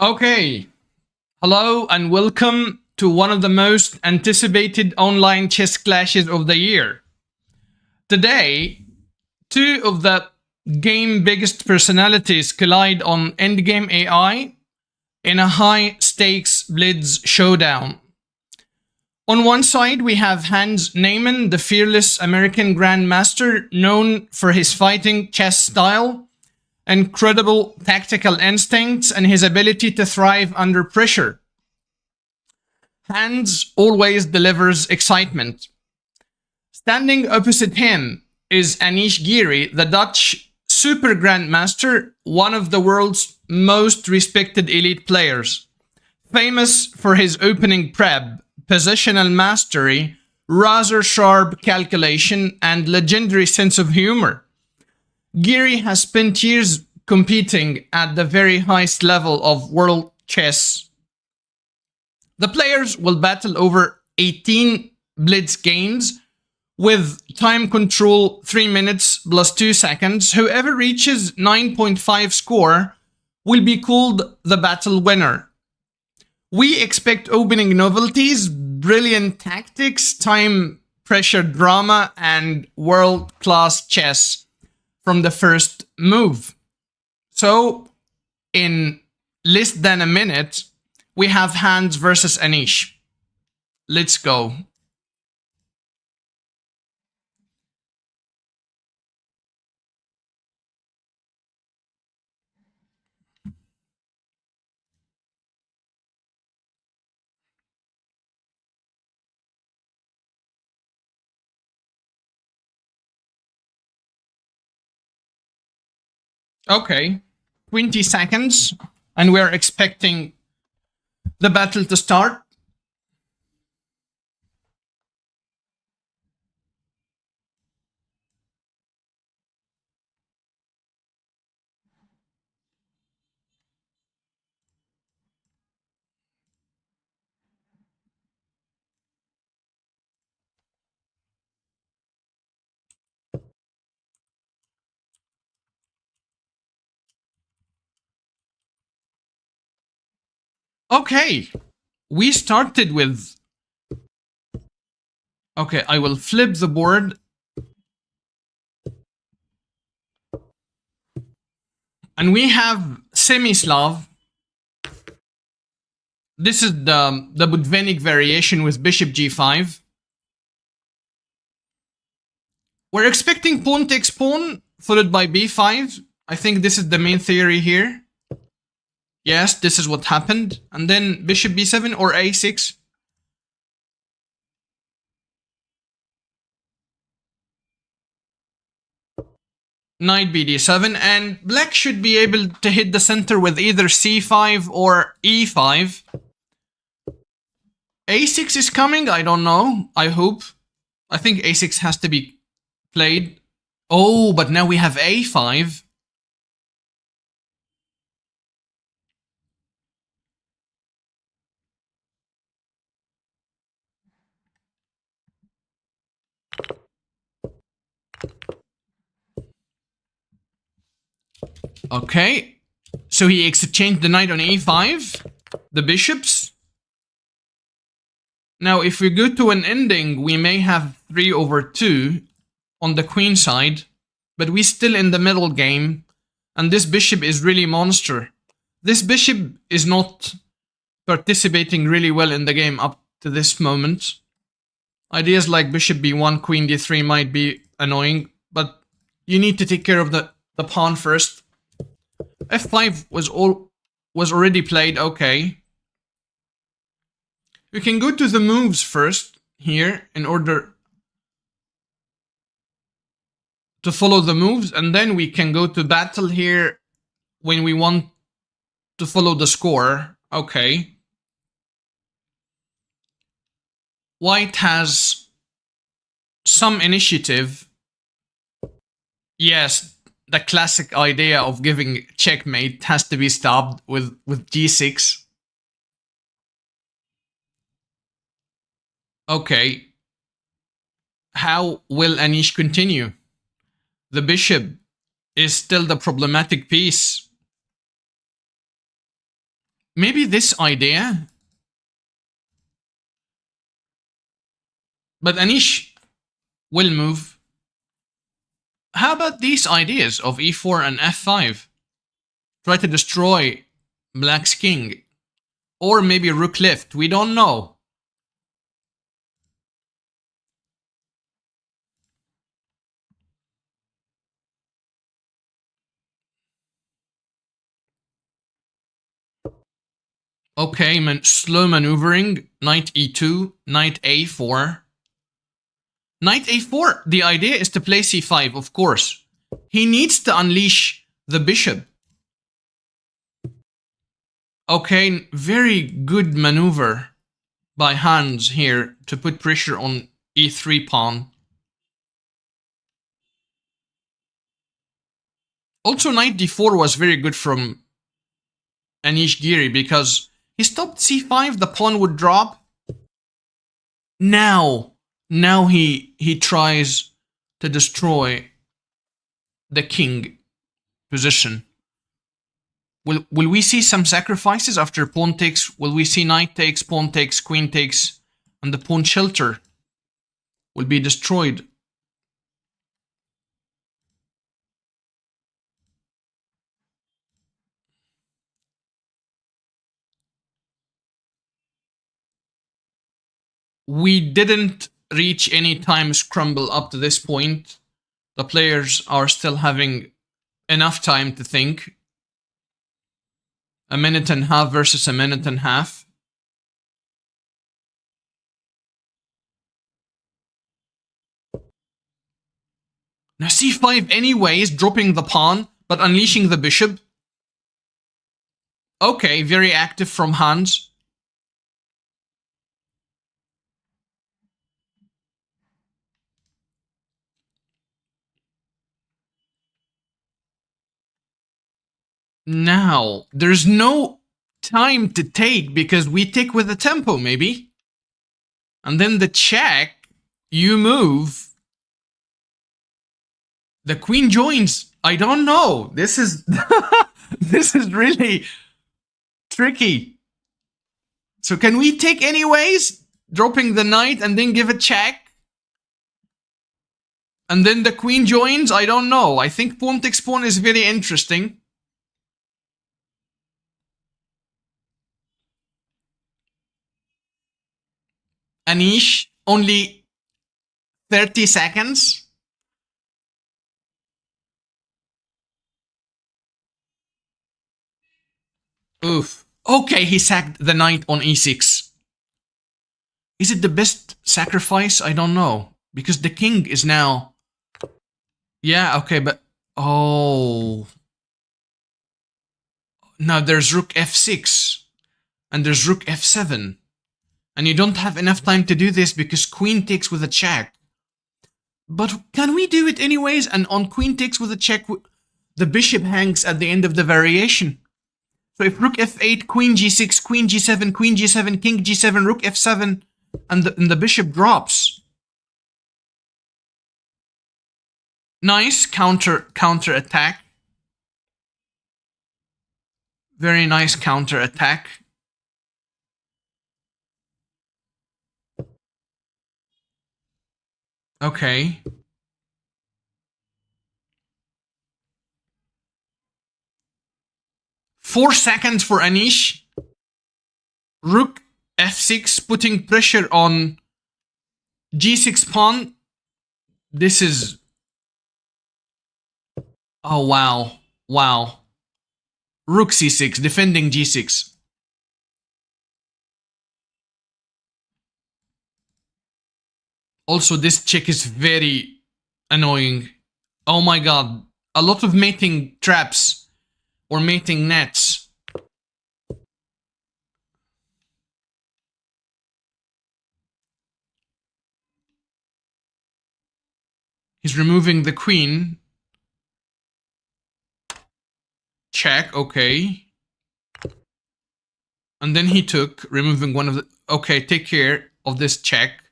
Okay, hello and welcome to one of the most anticipated online chess clashes of the year. Today, two of the game biggest personalities collide on endgame AI in a high stakes blitz showdown. On one side, we have Hans Niemann, the fearless American grandmaster known for his fighting chess style, incredible tactical instincts, and his ability to thrive under pressure. Hans always delivers excitement. Standing opposite him is Anish Giri, the Dutch super grandmaster, one of the world's most respected elite players. Famous for his opening prep, positional mastery, razor sharp calculation, and legendary sense of humor. Giri has spent years competing at the very highest level of world chess. The players will battle over 18 blitz games with time control 3 minutes plus 2 seconds. Whoever reaches 9.5 score will be called the battle winner. We expect opening novelties, brilliant tactics, time pressure drama, and world-class chess from the first move. So, in less than a minute, we have Hans versus Anish. Let's go. Okay, 20 seconds, and we're expecting the battle to start. Okay, we started with... Okay, I will flip the board. And we have Semislav. This is the Budvenik variation with bishop g5. We're expecting pawn takes pawn, followed by b5. I think this is the main theory here. Yes, this is what happened. And then bishop b7 or a6. Knight bd7, and black should be able to hit the center with either c5 or e5. a6 is coming, I don't know, I hope. I think a6 has to be played. Oh, but now we have a5. Okay, so he exchanged the knight on e5, the bishops. Now, if we go to an ending, we may have 3/2 on the queen side, but we're still in the middle game, and this bishop is really monster. This bishop is not participating really well in the game up to this moment. Ideas like bishop b1, queen d3 might be annoying, but you need to take care of the pawn first. f5 was already played, okay. We can go to the moves first here in order to follow the moves, and then we can go to battle here when we want to follow the score. Okay. White has some initiative. Yes, the classic idea of giving checkmate has to be stopped with g6. Okay. How will Anish continue? The bishop is still the problematic piece. maybe this idea. But Anish will move. How about these ideas of e4 and f5? Try to destroy black's king. Or maybe rook left. We don't know. Okay, slow maneuvering. Knight e2, knight a4. Knight a4, the idea is to play c5, of course. He needs to unleash the bishop. Okay, very good maneuver by Hans here to put pressure on e3 pawn. Also, knight d4 was very good from Anish Giri because he stopped c5, the pawn would drop. Now he tries to destroy the king position. Will we see some sacrifices after pawn takes? Will we see knight takes, pawn takes, queen takes, and the pawn shelter will be destroyed? We didn't reach any time scramble up to this point. The players are still having enough time to think. A minute and a half versus a minute and a half. Now c5 anyways, dropping the pawn, but unleashing the bishop. Okay, very active from Hans. Now, there's no time to take because we take with the tempo, maybe. And then the check, you move. The queen joins. I don't know. This is this is really tricky. So can we take anyways? Dropping the knight and then give a check? And then the queen joins? I don't know. I think pawn takes pawn is very interesting. Anish, only 30 seconds. Oof. Okay, he sacked the knight on e6. Is it the best sacrifice? I don't know. Because the king is now... Yeah, okay, but... Oh... Now there's rook f6. And there's rook f7. And you don't have enough time to do this because queen takes with a check. But can we do it anyways? And on queen takes with a check, the bishop hangs at the end of the variation. So if rook f8, queen g6, queen g7, king g7, rook f7, and the bishop drops. Nice counter attack. Very nice counter attack. Okay. Four seconds for Anish. Rook f6, putting pressure on g6 pawn. This is... Oh, wow. Wow. Rook c6, defending g6. Also, this check is very annoying. Oh my god. A lot of mating traps or mating nets. He's removing the queen. Check, okay. And then he took, removing one of the... Okay, take care of this check.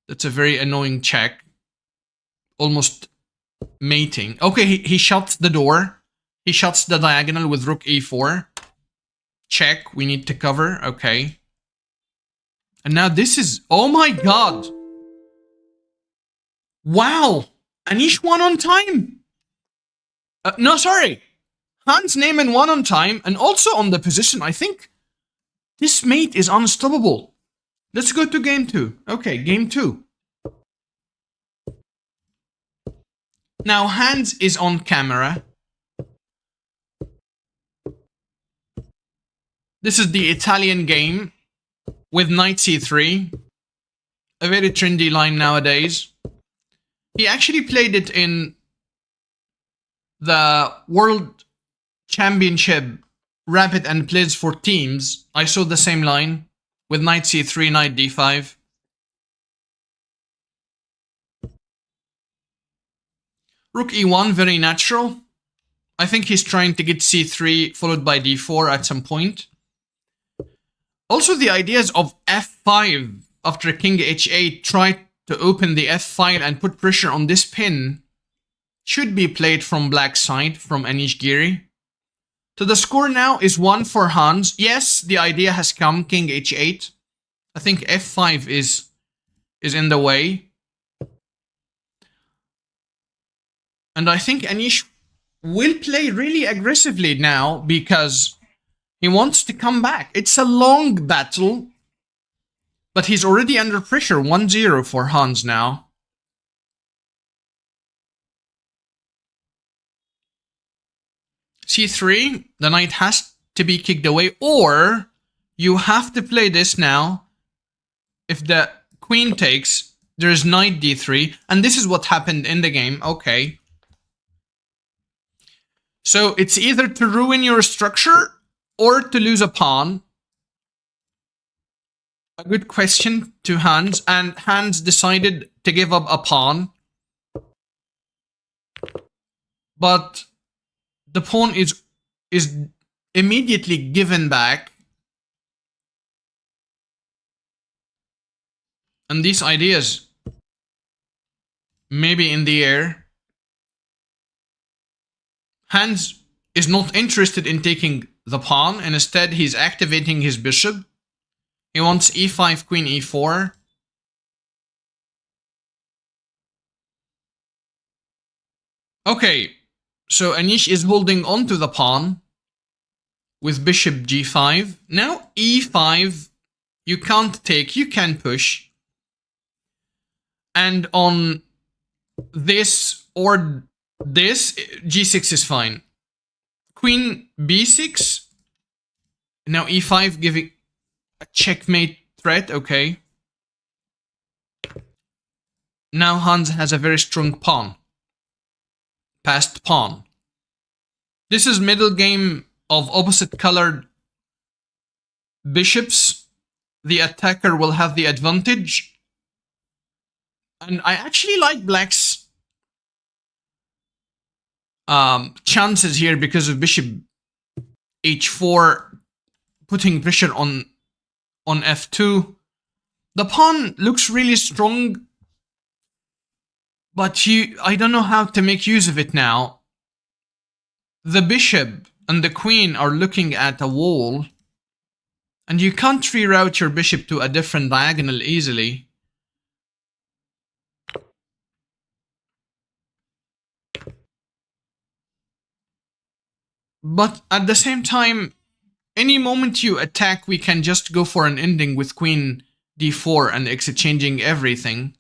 That's a very annoying check. Almost mating. Okay, he shuts the door. He shuts the diagonal with rook e4. check. We need to cover. Okay. And now this is... Oh my god! Wow! Anish won on time! No, sorry. Hans Neyman won on time and also on the position. I think this mate is unstoppable. Let's go to game 2. Okay, game 2. Now Hans is on camera. This is the Italian game with knight c3. A very trendy line nowadays. He actually played it in the World Championship Rapid and Blitz for teams. I saw the same line with knight c3, knight d5. Rook e1, very natural. I think he's trying to get c3 followed by d4 at some point. Also, the ideas of f5 after king h8 try to open the f file and put pressure on this pin should be played from black side from Anish Giri. So the score now is 1 for Hans. Yes, the idea has come, king h8. I think f5 is in the way. And I think Anish will play really aggressively now because he wants to come back. It's a long battle, but he's already under pressure. 1-0 for Hans now. c3, the knight has to be kicked away, or you have to play this now. If the queen takes, there's knight d3, and this is what happened in the game. Okay. So it's either to ruin your structure or to lose a pawn. A good question to Hans, and Hans decided to give up a pawn. But the pawn is immediately given back. And these ideas may be in the air. Hans is not interested in taking the pawn, and instead he's activating his bishop. He wants e5, queen e4. Okay, so Anish is holding on to the pawn with bishop g5. Now e5, you can't take, you can push. And on this or this, g6 is fine. Queen b6. Now e5 giving a checkmate threat, okay. Now Hans has a very strong pawn. Passed pawn. This is middle game of opposite colored bishops. The attacker will have the advantage. And I actually like black's chances here because of bishop h4 putting pressure on f2. The pawn looks really strong, but I don't know how to make use of it now. The bishop and the queen are looking at a wall, and you can't reroute your bishop to a different diagonal easily. But at the same time, any moment you attack, we can just go for an ending with queen d4 and exchanging everything.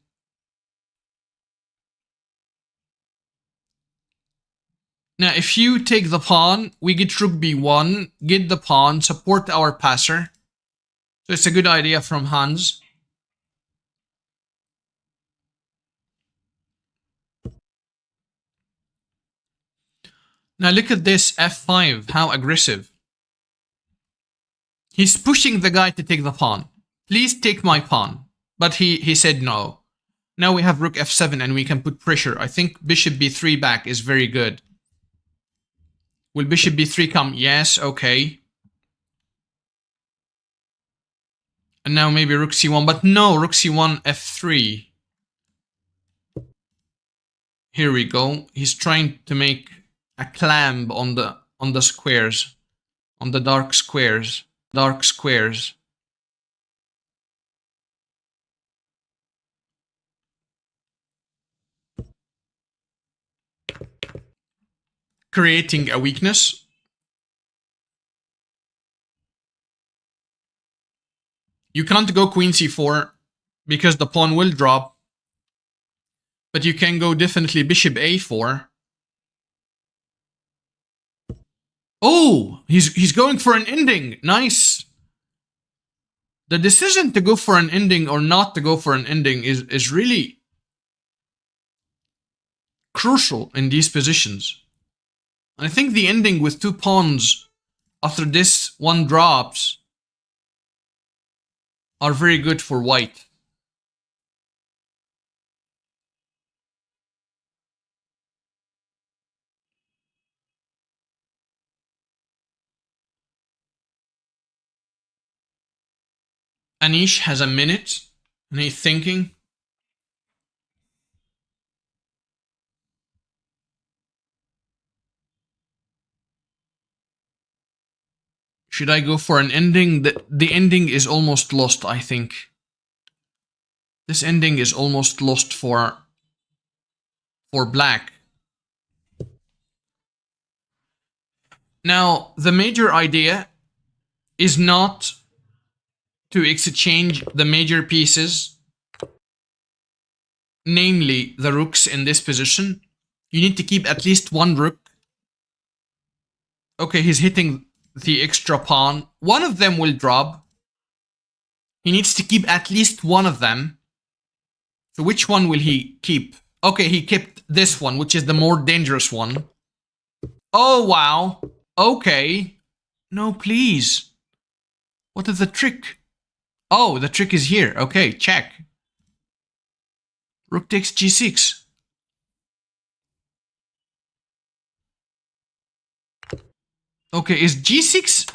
Now, if you take the pawn, we get rook b1, get the pawn, support our passer. So it's a good idea from Hans. Now look at this f5, how aggressive. He's pushing the guy to take the pawn. Please take my pawn. But he said no. Now we have rook f7 and we can put pressure. I think bishop b3 back is very good. Will bishop b3 come? Yes, okay. And now maybe rook c1, but no, rook c1, f3. Here we go. He's trying to make a clamp on the squares on the dark squares. Dark squares. Creating a weakness. You can't go queen c4 because the pawn will drop. But you can go definitely bishop a4. Oh, he's going for an ending. Nice. The decision to go for an ending or not to go for an ending is really crucial in these positions. I think the ending with 2 pawns after this one drops are very good for white. Anish has a minute and he's thinking. Should I go for an ending? The ending is almost lost, I think. This ending is almost lost for black. Now, the major idea is not to exchange the major pieces, namely the rooks in this position. You need to keep at least one rook. Okay, he's hitting the extra pawn. One of them will drop. He needs to keep at least one of them. So which one will he keep? Okay, he kept this one, which is the more dangerous one. Oh, wow. Okay. No, please. What is the trick? Oh, the trick is here. Okay, check. Rook takes g6. Okay, is g6?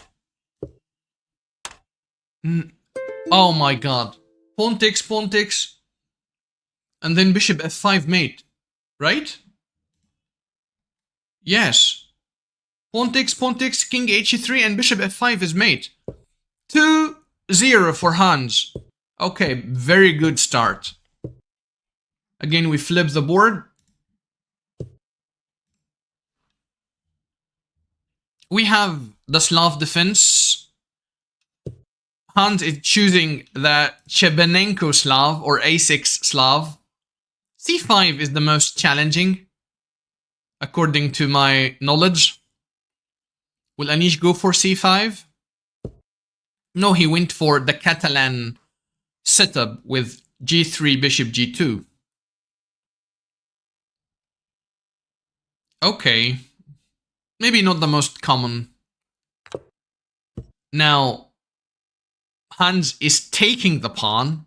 Oh my god. Pawn takes. And then bishop f5 mate. Right? Yes. Pawn takes, king h3, and bishop f5 is mate. 2-0 for Hans. Okay, very good start. Again, we flip the board. We have the Slav defense. Hans is choosing the Chebenenko Slav or A6 Slav. C5 is the most challenging, according to my knowledge. Will Anish go for c5? No, he went for the Catalan setup with g3, bishop g2. Okay. Maybe not the most common. Now, Hans is taking the pawn.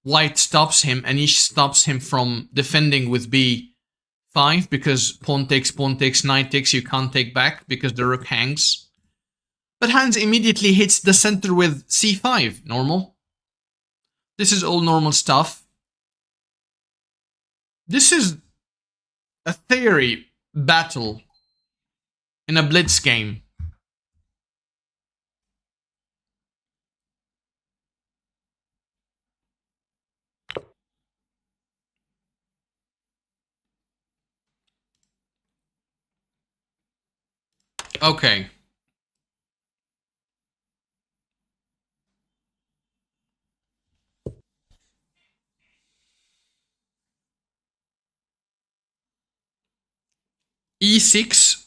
White stops him. Anish stops him from defending with b5 because pawn takes, knight takes. You can't take back because the rook hangs. But Hans immediately hits the center with c5. Normal. This is all normal stuff. This is a theory battle in a blitz game. Okay. e6.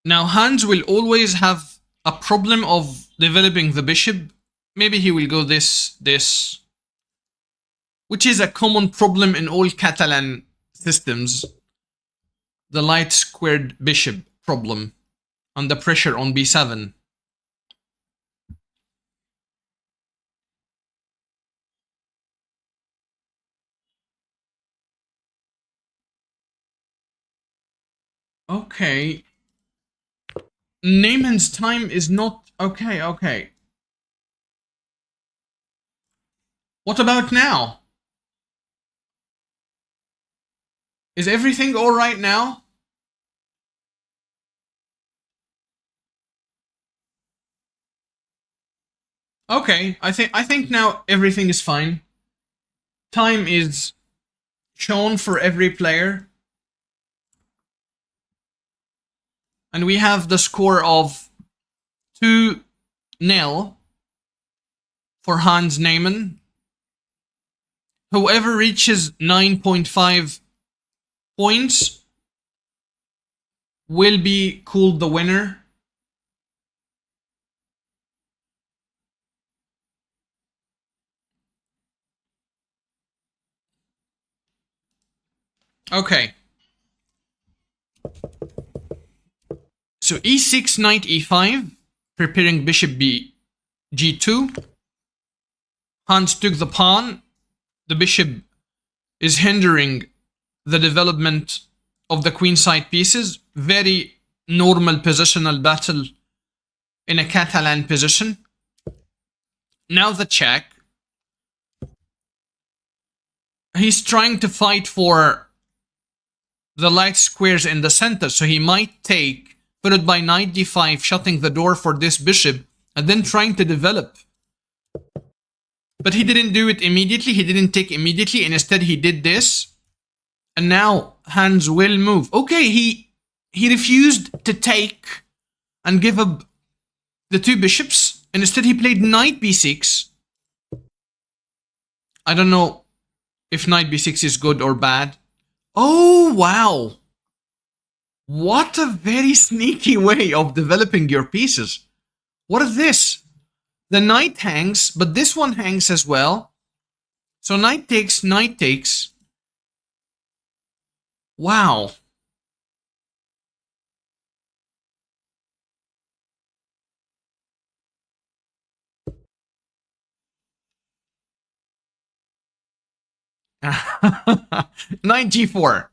Now Hans will always have a problem of developing the bishop. Maybe he will go this, which is a common problem in all Catalan systems. The light squared bishop problem and the pressure on b7. Okay. Neyman's time is not... Okay. What about now? Is everything alright now? Okay, I think now everything is fine. Time is shown for every player. And we have the score of 2-0 for Hans Neyman. Whoever reaches 9.5 points will be called the winner. Okay. So e6, knight e5, preparing bishop b g2. Hans took the pawn. The bishop is hindering the development of the queenside pieces. Very normal positional battle in a Catalan position. Now the check. He's trying to fight for the light squares in the center, so he might take, followed by knight d5, shutting the door for this bishop, and then trying to develop. But he didn't do it immediately, he didn't take immediately, and instead he did this. And now Hans will move. Okay, he refused to take and give up the two bishops, and instead he played knight b6. I don't know if knight b6 is good or bad. Oh, wow. What a very sneaky way of developing your pieces. What is this? The knight hangs, but this one hangs as well. So knight takes, knight takes. Wow. Knight g4.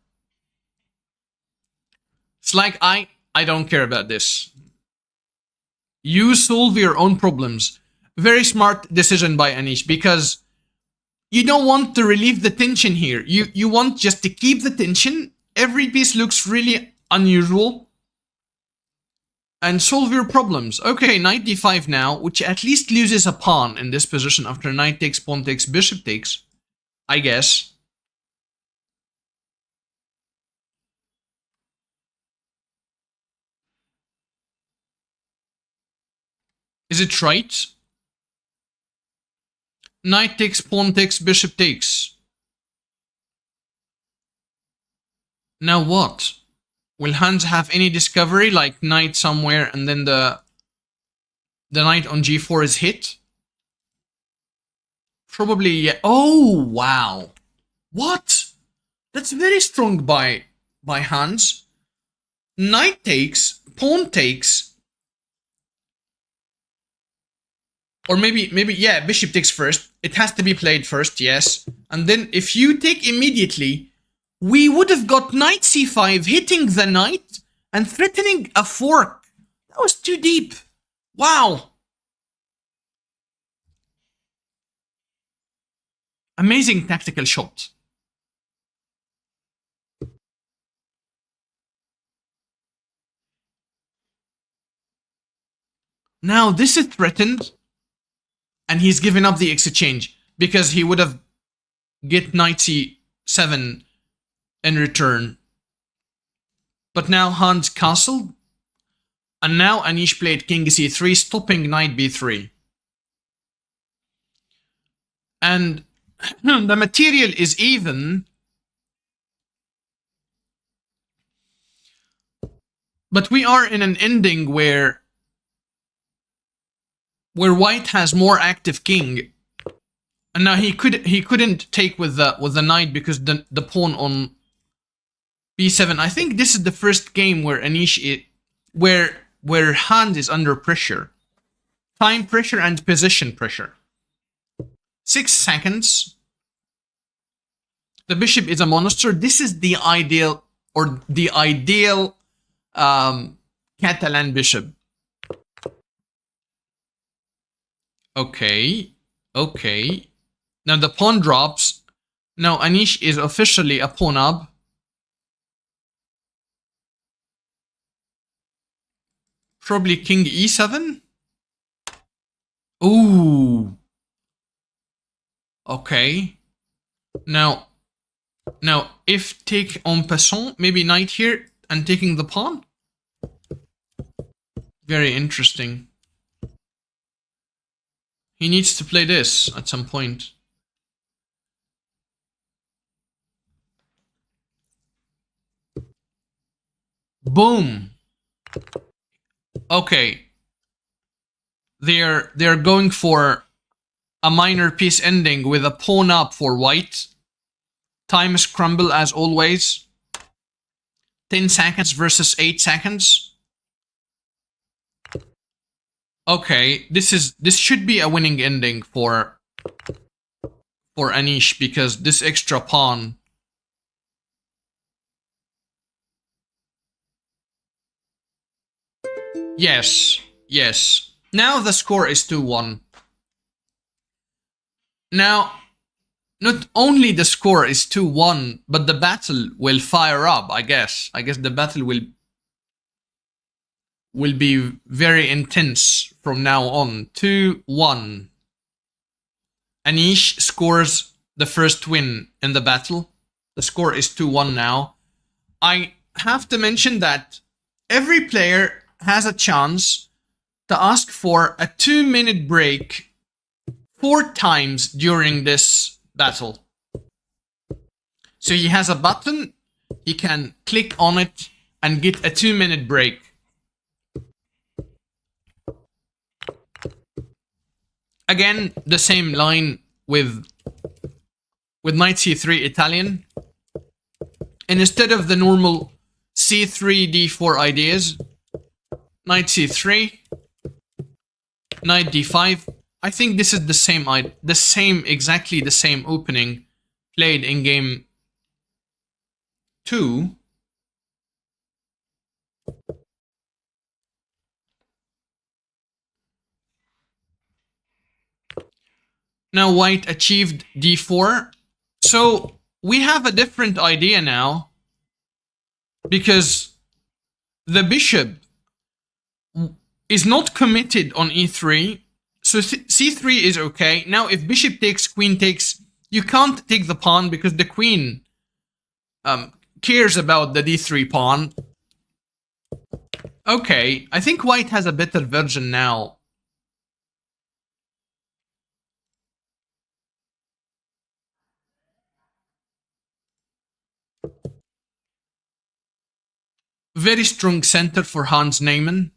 It's like, I don't care about this. You solve your own problems. Very smart decision by Anish, because you don't want to relieve the tension here. You want just to keep the tension. Every piece looks really unusual. And solve your problems. Okay, knight d5 now, which at least loses a pawn in this position after knight takes, pawn takes, bishop takes, I guess. Is it right? Knight takes, pawn takes, bishop takes. Now what? Will Hans have any discovery, like knight somewhere and then the knight on g4 is hit? Probably, yeah. Oh, wow. What? That's very strong by Hans. Knight takes, pawn takes. Or maybe, yeah, bishop takes first. It has to be played first, yes. And then if you take immediately, we would have got knight c5 hitting the knight and threatening a fork. That was too deep. Wow. Amazing tactical shot. Now this is threatened, and he's given up the exchange because he would have get knight c7 in return. But now Hans castled, and now Anish played king c3, stopping knight b3. And the material is even, but we are in an ending where white has more active king, and now he couldn't take with the knight because the pawn on b7. I think this is the first game where Anish where Hans is under pressure, time pressure and position pressure. 6 seconds. The bishop is a monster. This is the ideal Catalan bishop. Okay. Now the pawn drops. Now Anish is officially a pawn up. Probably king e7. Ooh. Okay. Now, if take en passant, maybe knight here and taking the pawn. Very interesting. He needs to play this at some point. Boom. Okay. They're going for a minor piece ending with a pawn up for white. Time scramble as always. 10 seconds versus 8 seconds. Okay, this should be a winning ending for Anish, because this extra pawn. Yes. Now the score is 2-1. Now, not only the score is 2-1, but the battle will fire up, I guess. I guess the battle will be very intense from now on. 2-1. Anish scores the first win in the battle. The score is 2-1 now. I have to mention that every player has a chance to ask for a 2-minute break 4 times during this battle. So he has a button, he can click on it and get a 2-minute break. Again, the same line with knight c3 Italian. And instead of the normal c3 d4 ideas, knight c3, knight d5. I think this is exactly the same opening played in game 2. Now white achieved d4. So we have a different idea now, because the bishop is not committed on e3. So c3 is okay. Now if bishop takes, queen takes, you can't take the pawn because the queen cares about the d3 pawn. Okay, I think white has a better version now. Very strong center for Hans Neyman.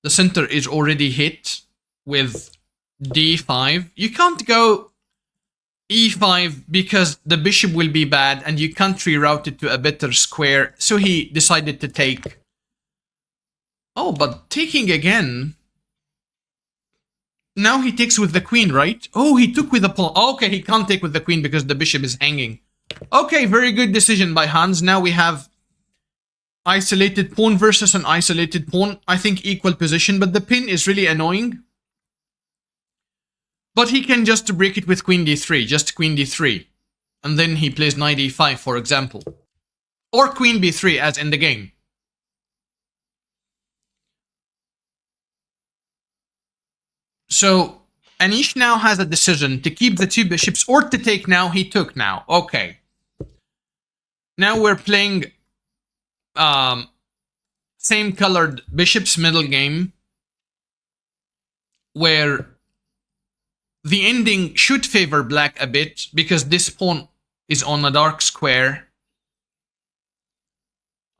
The center is already hit with d5. You can't go e5 because the bishop will be bad and you can't reroute it to a better square. So he decided to take. Oh, but taking again. Now he takes with the queen, right? Oh, he took with the pawn. Okay, he can't take with the queen because the bishop is hanging. Okay, very good decision by Hans. Now we have isolated pawn versus an isolated pawn. I think equal position, but the pin is really annoying. But he can just break it with queen d3, just queen d3. And then he plays knight e5, for example. Or queen b3, as in the game. So Anish now has a decision to keep the 2 bishops or to take now. He took now. Okay. Now we're playing same colored bishops middle game, where the ending should favor black a bit because this pawn is on a dark square.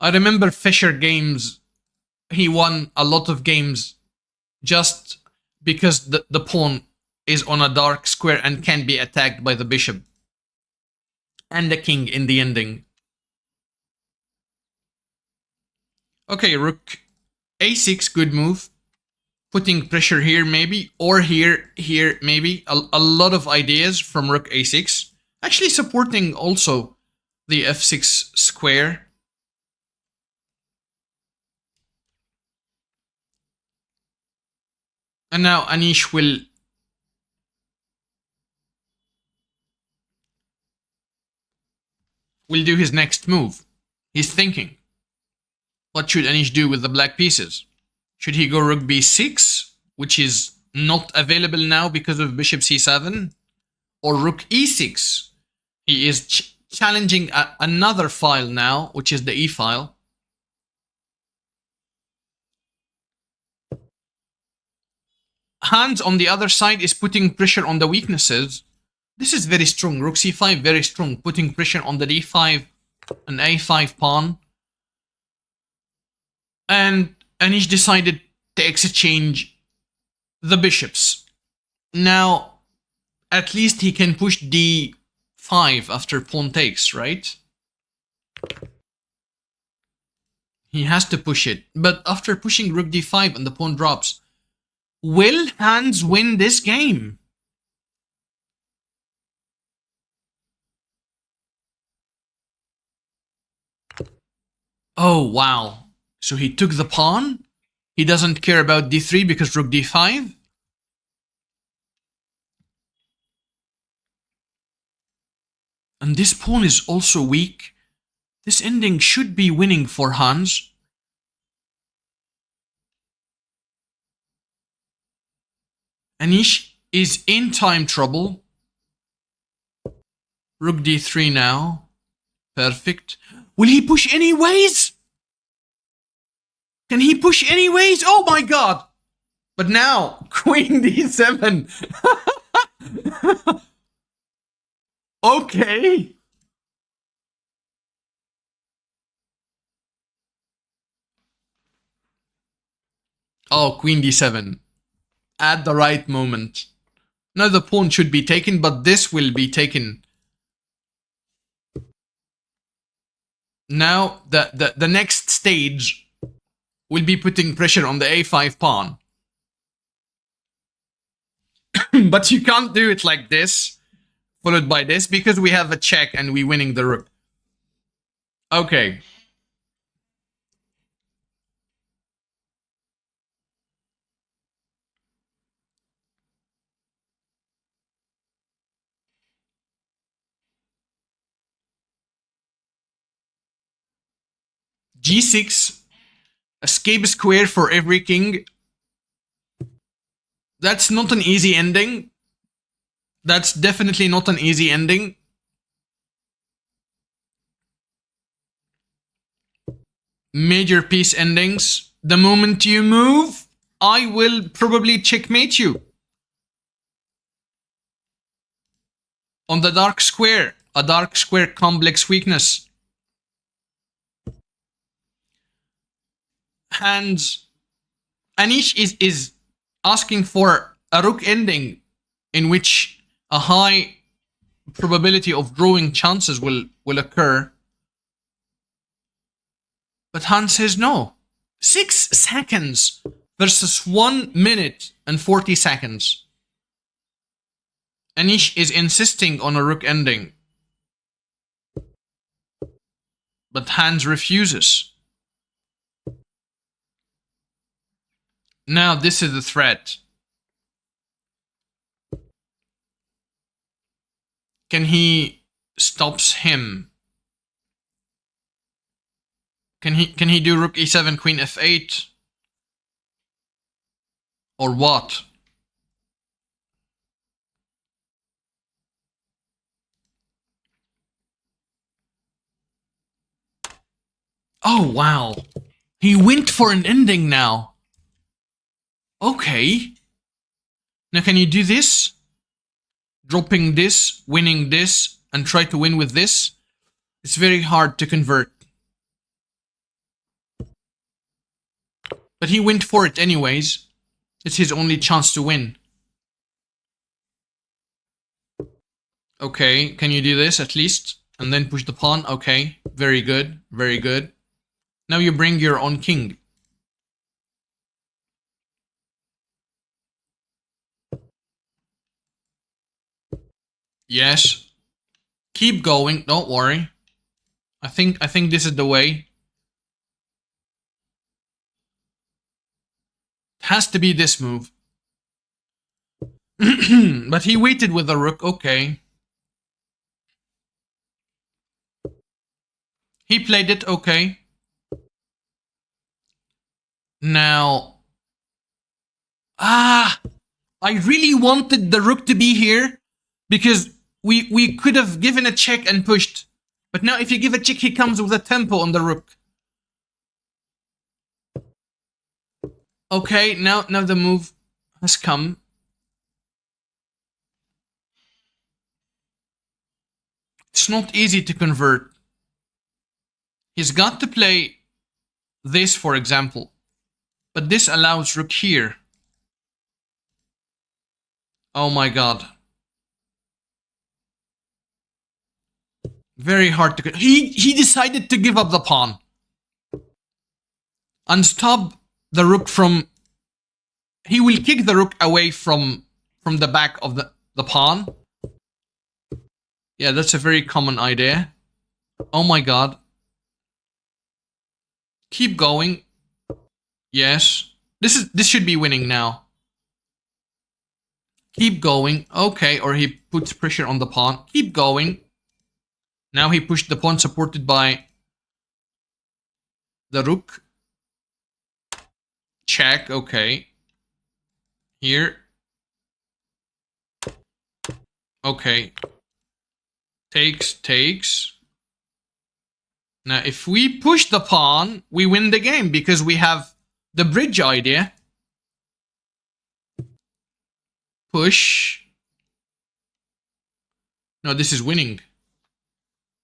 I remember Fischer games, he won a lot of games just because the pawn is on a dark square and can be attacked by the bishop and the king in the ending. Okay, rook a6, good move. Putting pressure here maybe, or here maybe. A lot of ideas from rook a6. Actually supporting also the f6 square. And now Anish will do his next move. He's thinking. What should Anish do with the black pieces? Should he go rook b6, which is not available now because of bishop c7, or rook e6. He is challenging another file now, which is the e file. Hans on the other side is putting pressure on the weaknesses. This is very strong. Rook c5, very strong, putting pressure on the d5 and a5 pawn. And Anish decided to exchange the bishops. Now, at least he can push d5 after pawn takes, right? He has to push it. But after pushing rook d5 and the pawn drops, will Hans win this game? Oh, wow. So he took the pawn? He doesn't care about d3 because rook d5? And this pawn is also weak. This ending should be winning for Hans. Anish is in time trouble. Rook d3 now. Perfect. Will he push anyways? Can he push anyways? Oh my god! But now, queen d7. Okay. Oh, queen d7. At the right moment. Now the pawn should be taken, but this will be taken. Now the next stage will be putting pressure on the a5 pawn. But you can't do it like this, followed by this, because we have a check and we're winning the rook. Okay. g6, escape square for every king. That's not an easy ending. That's definitely not an easy ending. Major piece endings. The moment you move, I will probably checkmate you. On the dark square, a dark square complex weakness. Hands. Anish is asking for a rook ending in which a high probability of drawing chances will occur. But Hans says no. 6 seconds versus 1 minute and 40 seconds. Anish is insisting on a rook ending. But Hans refuses. Now this is the threat. Can he stops him? Can he do rook e7, queen f8? Or what? Oh wow. He went for an ending now. Okay. Now can you do this? Dropping this, winning this, and try to win with this? It's very hard to convert. But he went for it anyways. It's his only chance to win. Okay, can you do this at least? And then push the pawn? Okay, very good, very good. Now you bring your own king. Yes. Keep going, don't worry. I think this is the way. It has to be this move. But he waited with the rook, okay. He played it, okay. Now... I really wanted the rook to be here because we could have given a check and pushed. But now if you give a check, he comes with a tempo on the rook. Okay, now the move has come. It's not easy to convert. He's got to play this, for example. But this allows rook here. Oh my god. Very hard to... He decided to give up the pawn. And stop the rook from... He will kick the rook away from the back of the pawn. Yeah, that's a very common idea. Oh my god. Keep going. Yes. This should be winning now. Keep going. Okay, or he puts pressure on the pawn. Keep going. Now he pushed the pawn supported by the rook. Check, okay. Here. Okay. Takes. Now if we push the pawn, we win the game because we have the bridge idea. Push. No, this is winning.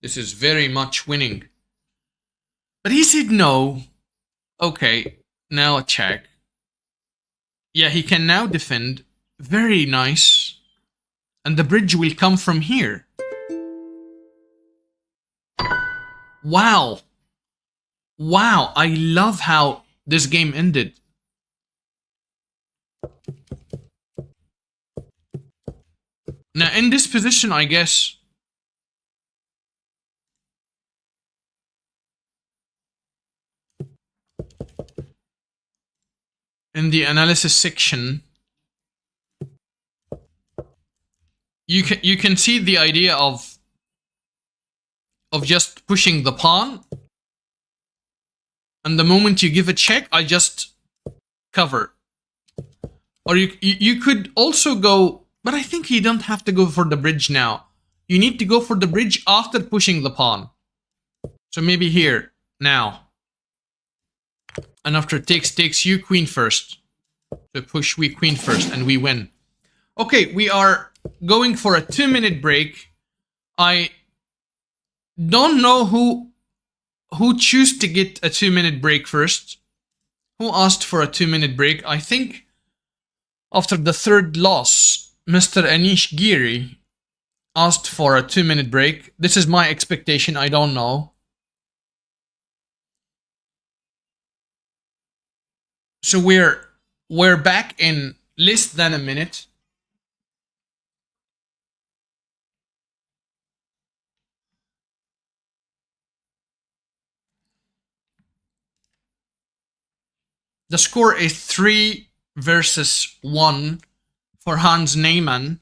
This is very much winning. But he said no. Okay, now a check. Yeah, he can now defend. Very nice. And the bridge will come from here. Wow. Wow, I love how this game ended. Now, in this position, I guess... In the analysis section, you can see the idea of just pushing the pawn, and the moment you give a check, I just cover. Or you could also go, but I think you don't have to go for the bridge now. You need to go for the bridge after pushing the pawn. So maybe here now. And after takes you queen first. So push we queen first and we win. Okay, we are going for a 2-minute break. I don't know who chose to get a 2-minute break first. Who asked for a 2-minute break? I think after the third loss, Mr. Anish Giri asked for a 2-minute break. This is my expectation, I don't know. So we're back in less than a minute. The score is 3 versus 1 for Hans Neyman.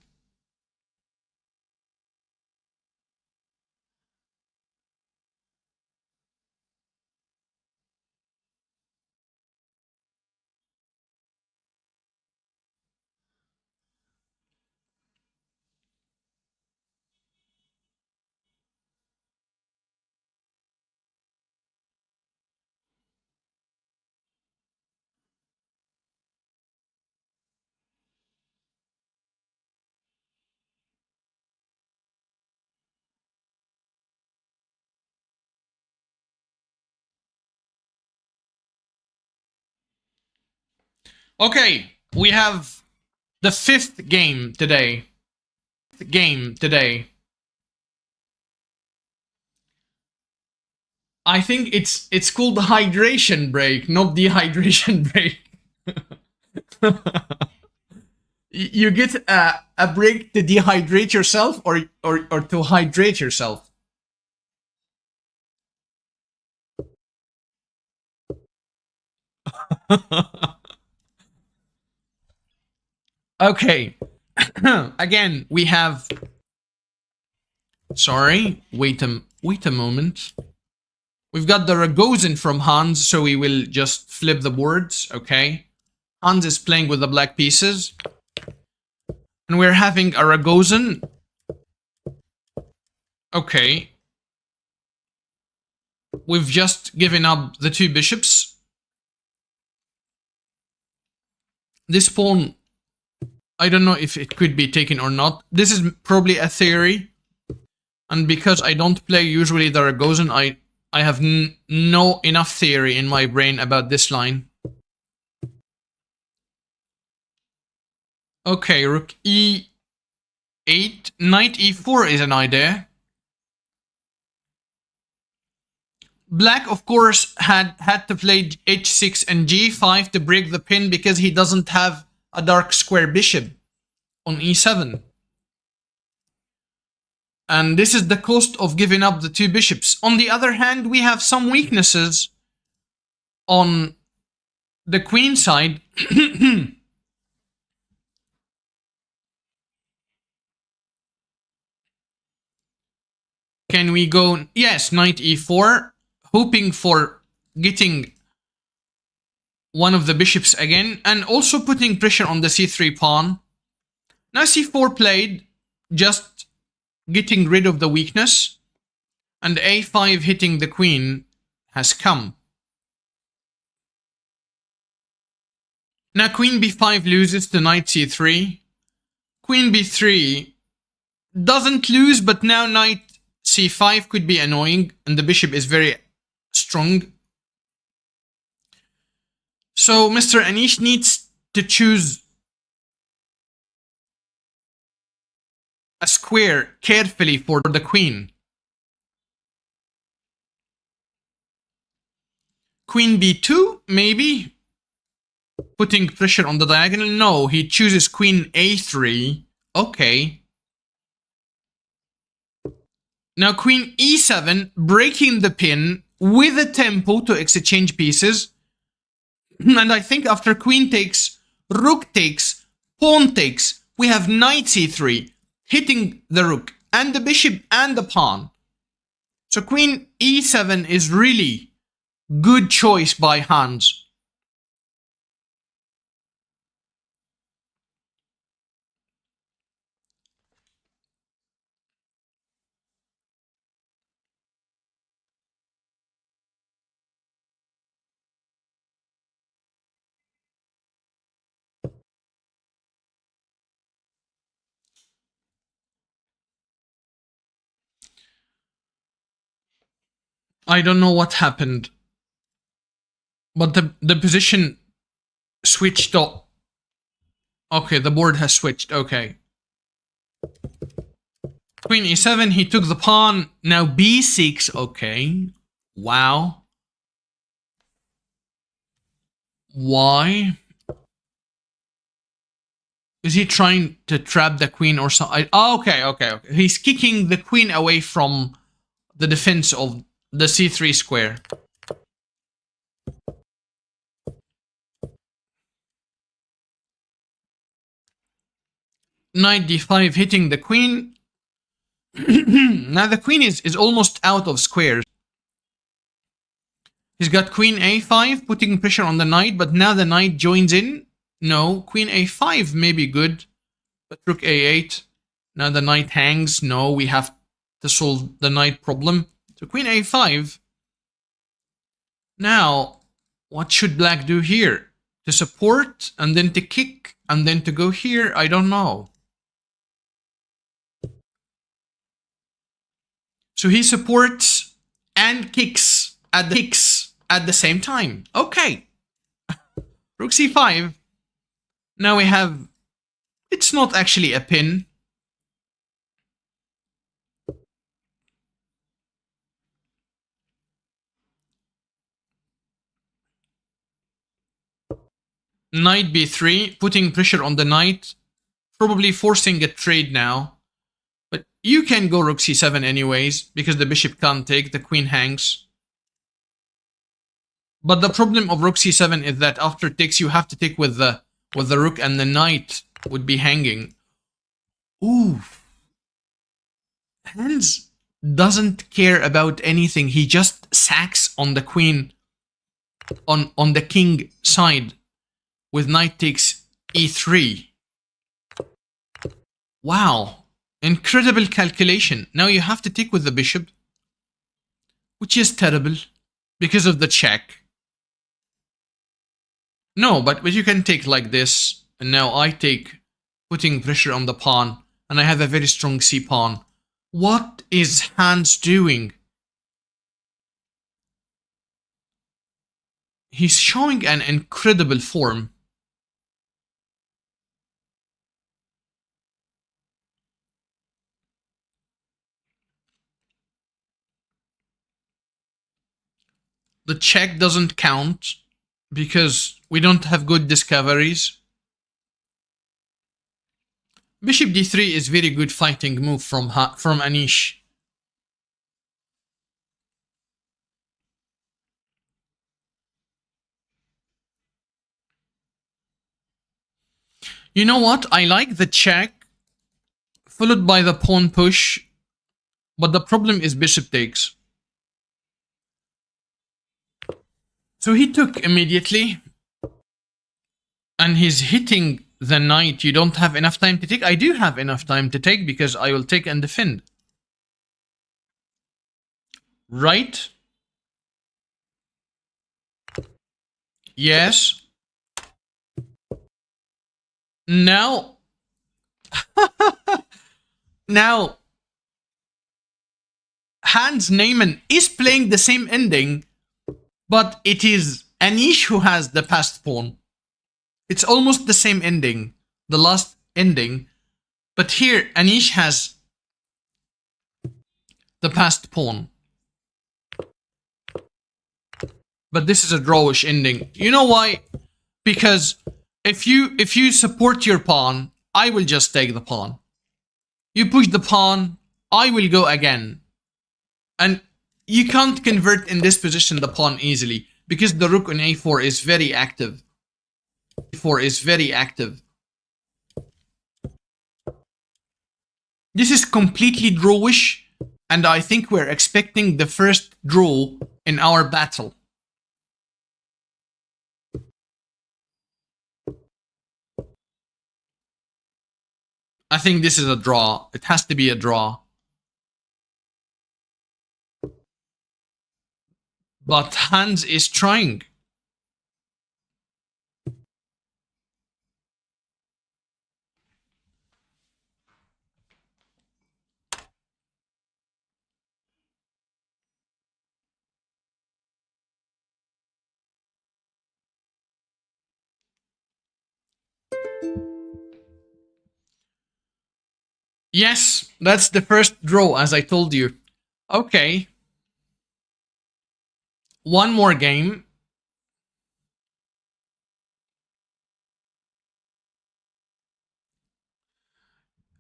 Okay, we have the 5th game today. I think it's called the hydration break, not dehydration break. You get a break to dehydrate yourself or to hydrate yourself. Okay. Again, we have... Sorry, wait a moment. We've got the Ragozin from Hans, so we will just flip the boards, okay? Hans is playing with the black pieces. And we're having a Ragozin. Okay. We've just given up the 2 bishops. This pawn, I don't know if it could be taken or not. This is probably a theory. And because I don't play usually the Ragozin, I have no enough theory in my brain about this line. Okay, rook e8. Knight e4 is an idea. Black, of course, had to play h6 and g5 to break the pin because he doesn't have a dark square bishop on e7. And this is the cost of giving up the 2 bishops. On the other hand, we have some weaknesses on the queen side. Can we go? Yes, knight e4. Hoping for getting one of the bishops again. And also putting pressure on the c3 pawn. Now c4 played. Just getting rid of the weakness. And a5 hitting the queen has come. Now queen b5 loses to knight c3. Queen b3 doesn't lose, but now knight c5 could be annoying. And the bishop is very strong. So Mr. Anish needs to choose a square carefully for the queen. Queen b2, maybe? Putting pressure on the diagonal? No, he chooses queen a3. Okay. Now queen e7, breaking the pin with a tempo to exchange pieces. And I think after queen takes, rook takes, pawn takes, we have knight c3, hitting the rook and the bishop and the pawn. So queen e7 is really good choice by Hans. I don't know what happened, but the position switched up. Okay, the board has switched. Okay. Queen e7, he took the pawn. Now b6. Okay. Wow. Why? Is he trying to trap the queen or something? Oh, okay. He's kicking the queen away from the defense of the c3 square. Knight d5 hitting the queen. Now the queen is almost out of squares. He's got queen a5 putting pressure on the knight, but now the knight joins in. No, queen a5 may be good, but rook a8. Now the knight hangs. No, we have to solve the knight problem. So queen a5. Now, what should black do here? To support, and then to kick, and then to go here? I don't know. So he supports and kicks at the same time. Okay. Rook c5. Now we have... It's not actually a pin. Knight b3, putting pressure on the knight. Probably forcing a trade now. But you can go rook c7 anyways, because the bishop can't take, the queen hangs. But the problem of rook c7 is that after takes, you have to take with the rook, and the knight would be hanging. Ooh. Hans doesn't care about anything. He just sacks on the queen, on the king side, with knight takes e3. Wow, incredible calculation. Now you have to take with the bishop, which is terrible because of the check. No, but you can take like this, and now I take, putting pressure on the pawn, and I have a very strong c pawn. What is Hans doing? He's showing an incredible form. The check doesn't count because we don't have good discoveries. Bishop d3 is very good fighting move from Anish. You know what? I like the check followed by the pawn push, but the problem is bishop takes. So he took immediately, and he's hitting the knight. You don't have enough time to take. I do have enough time to take because I will take and defend. Right? Yes. Now, now, Hans Neyman is playing the same ending, but it is Anish who has the passed pawn. It's almost the same ending, the last ending, but here Anish has the passed pawn. But this is a drawish ending. You know why? Because if you support your pawn, I will just take the pawn. You push the pawn, I will go again. And you can't convert in this position the pawn easily because the rook on a4 is very active. a4 is very active. This is completely drawish, and I think we're expecting the first draw in our battle. I think this is a draw. It has to be a draw. But Hans is trying. Yes, that's the first draw, as I told you. Okay. One more game.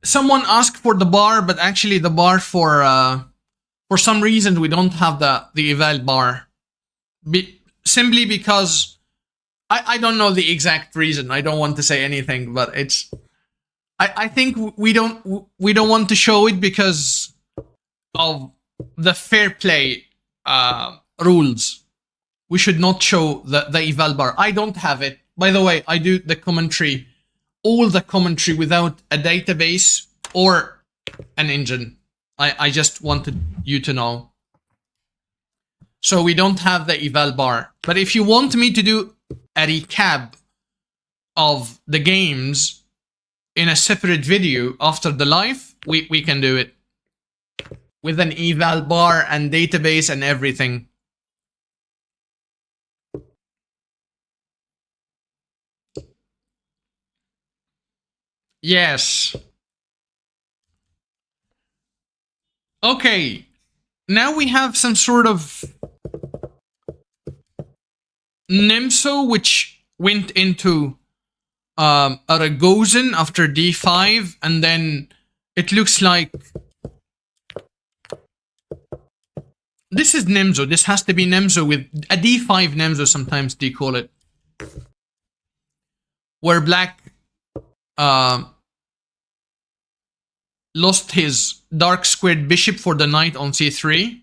Someone asked for the bar, but actually the bar for some reason we don't have the eval bar. Simply because I don't know the exact reason. I don't want to say anything, but it's I think we don't want to show it because of the fair play rules. We should not show the eval bar. I don't have it. By the way, I do the commentary, all the commentary without a database or an engine. I just wanted you to know. So we don't have the eval bar. But if you want me to do a recap of the games in a separate video after the live, we can do it with an eval bar and database and everything. Yes. Okay. Now we have some sort of Nimso, which went into Aragosan after d5, and then it looks like this is Nimzo. This has to be Nimzo with a d5 Nimzo, sometimes they call it, where black lost his dark squared bishop for the knight on c3.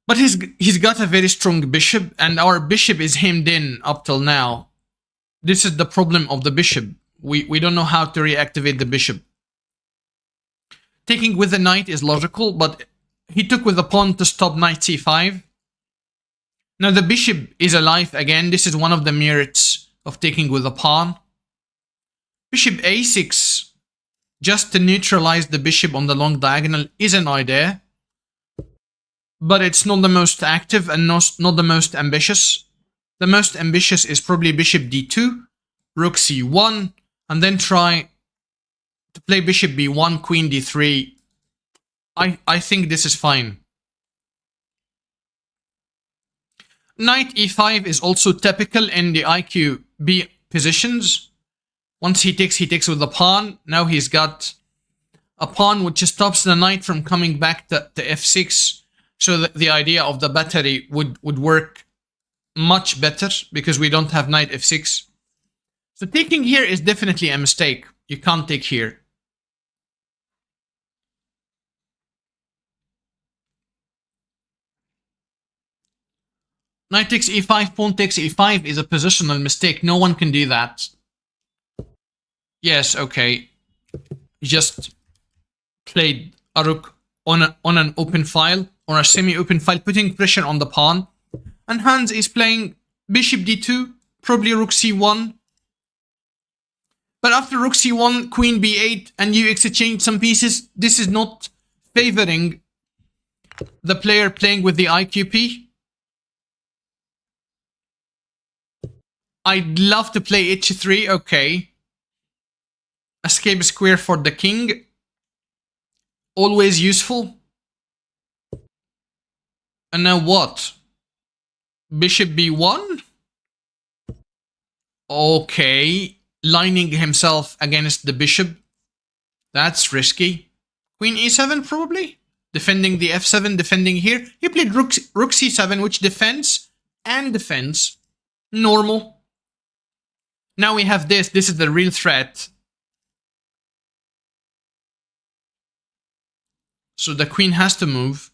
But he's got a very strong bishop, and our bishop is hemmed in up till now. This is the problem of the bishop. We don't know how to reactivate the bishop. Taking with the knight is logical, but he took with the pawn to stop knight c5. Now the bishop is alive again. This is one of the merits of taking with the pawn. Bishop a6, just to neutralize the bishop on the long diagonal, is an idea. But it's not the most active and not the most ambitious. The most ambitious is probably bishop d2, rook c1, and then try to play bishop b1, queen d3. I think this is fine. Knight e5 is also typical in the IQB positions. Once he takes with the pawn. Now he's got a pawn which stops the knight from coming back to f6. So that the idea of the battery would work much better because we don't have knight f6. So taking here is definitely a mistake. You can't take here. Knight takes e5, pawn takes e5 is a positional mistake. No one can do that. Yes, okay. Just played a rook on an open file, or a semi-open file, putting pressure on the pawn. And Hans is playing bishop d2, probably rook c1. But after rook c1, queen b8, and you exchange some pieces, this is not favoring the player playing with the IQP. I'd love to play h3, okay. Escape square for the king. Always useful. And now what? Bishop b1? Okay. Lining himself against the bishop. That's risky. Queen e7 probably? Defending the f7, defending here. He played rook c7, which defends and defends. Normal. Now we have this. This is the real threat. So the queen has to move.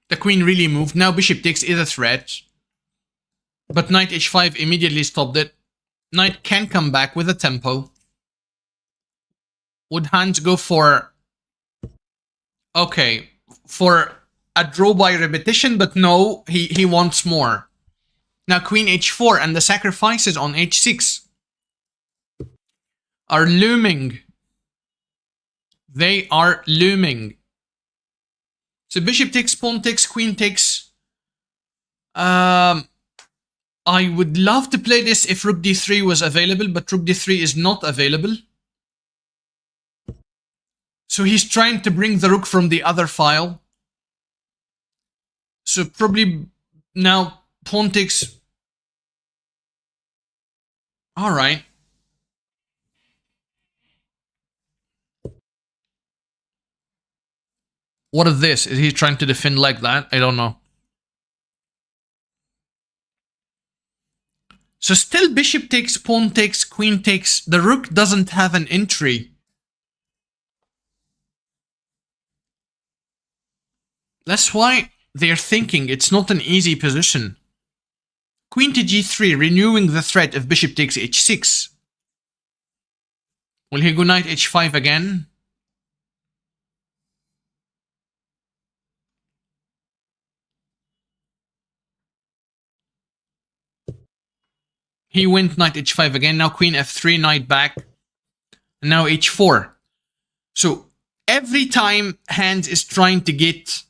The queen really moved. Now bishop takes is a threat. But knight h5 immediately stopped it. Knight can come back with a tempo. Would Hans go for... Okay. For a draw by repetition, but no, he wants more. Now queen h4 and the sacrifices on h6 are looming. They are looming. So bishop takes, pawn takes, queen takes. I would love to play this if rook d3 was available, but rook d3 is not available. So he's trying to bring the rook from the other file. So probably now pawn takes. All right. What is this? Is he trying to defend like that? I don't know. So still bishop takes, pawn takes, queen takes. The rook doesn't have an entry. That's why they're thinking it's not an easy position. Queen to g3, renewing the threat if bishop takes h6. Will he go knight h5 again? He went knight h5 again. Now queen f3, knight back. And now h4. So every time Hans is trying to get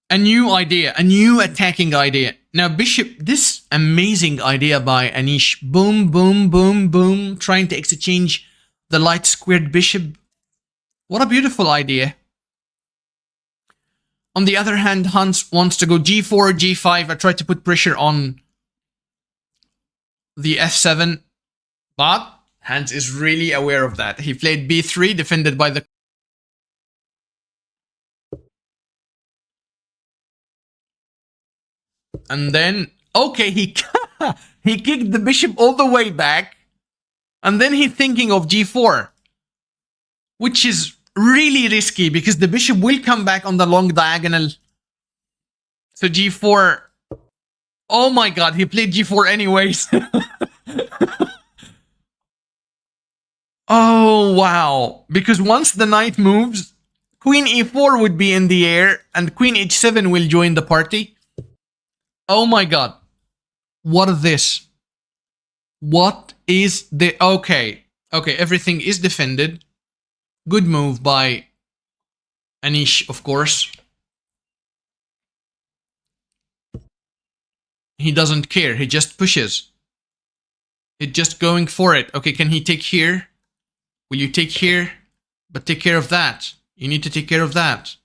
a new idea, a new attacking idea. Now bishop, this amazing idea by Anish. Boom, boom, boom, boom. Trying to exchange the light squared bishop. What a beautiful idea. On the other hand, Hans wants to go g4, g5. I tried to put pressure on the f7, but Hans is really aware of that. He played b3, defended by the... And then, okay, he kicked the bishop all the way back. And then he's thinking of g4, which is really risky because the bishop will come back on the long diagonal. So g4 Oh my god, he played g4 anyways. Oh wow. Because once the knight moves, queen e4 would be in the air and queen h7 will join the party. Oh my god. What is this? What is the... Okay. Okay, everything is defended. Good move by Anish, of course. He doesn't care. He just pushes. He's just going for it. Okay, can he take here? Will you take here? But take care of that. You need to take care of that.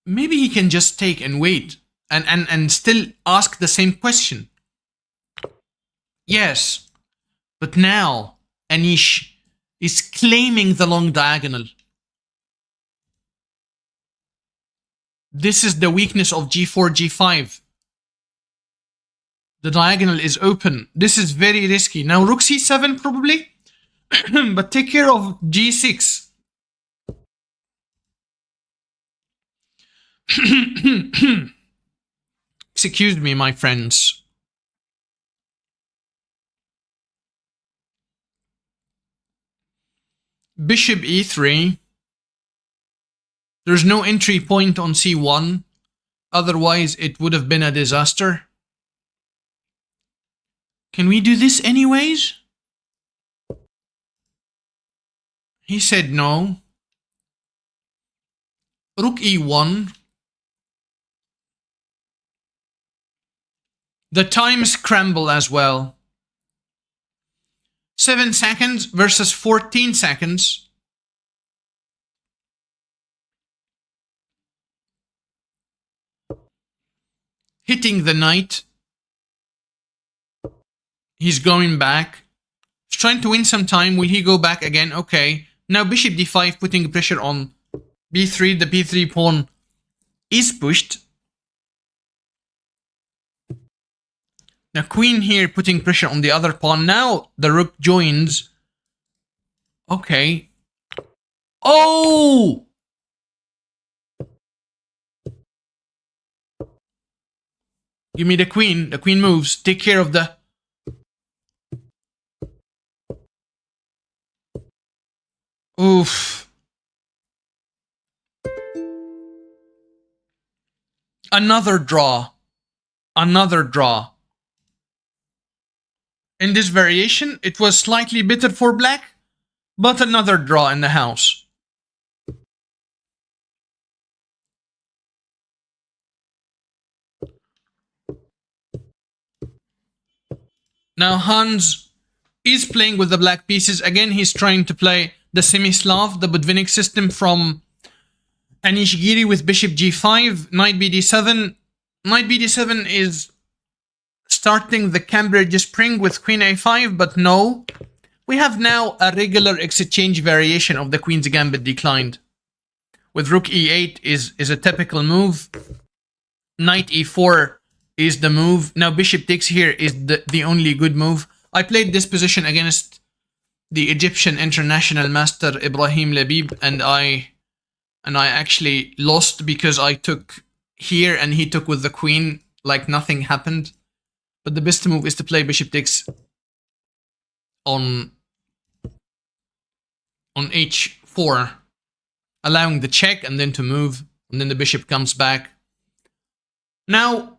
Maybe he can just take and wait and still ask the same question. Yes. But now Anish is claiming the long diagonal. This is the weakness of g4, g5. The diagonal is open. This is very risky. Now rook c7 probably. But take care of g6. Excuse me, my friends. Bishop e3. There's no entry point on c1. Otherwise, it would have been a disaster. Can we do this anyways? He said no. Rook e1. The time scramble as well. 7 seconds versus 14 seconds. Hitting the knight. He's going back. He's trying to win some time. Will he go back again? Okay. Now bishop d5 putting pressure on b3. The b3 pawn is pushed. Now queen here putting pressure on the other pawn. Now the rook joins. Okay. Oh! Give me the queen. The queen moves. Take care of the... Oof. Another draw. Another draw. In this variation, it was slightly better for black, but another draw in the house. Now Hans is playing with the black pieces. Again, he's trying to play the semi-Slav, the Budvinnik system from Anish Giri with bishop g5, knight bd7. Knight bd7 is starting the Cambridge Spring with queen a5, but no. We have now a regular exchange variation of the Queen's Gambit declined. With rook e8 is a typical move. Knight e4 is the move. Now bishop takes here is the only good move. I played this position against the Egyptian international master Ibrahim Labib, and I actually lost because I took here and he took with the queen like nothing happened. But the best move is to play bishop takes on h4, allowing the check and then to move, and then the bishop comes back. Now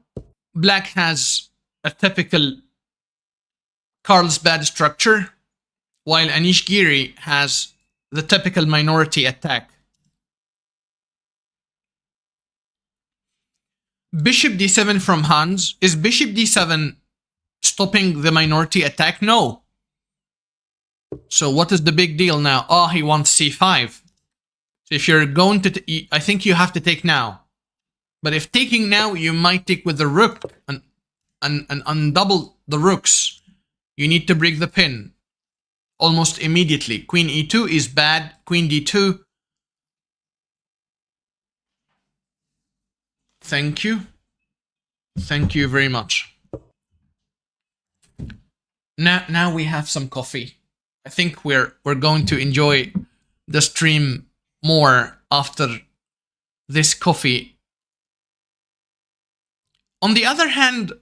black has a typical Carlsbad structure, while Anish Giri has the typical minority attack. Bishop d7 from Hans. Is bishop d7 stopping the minority attack? No. So what is the big deal now? Oh, he wants c5. So if you're going to... I think you have to take now. But if taking now, you might take with the rook and undouble the rooks. You need to break the pin almost immediately. Queen e2 is bad. Queen d2. Thank you. Thank you very much. Now we have some coffee. I think we're going to enjoy the stream more after this coffee On the other hand,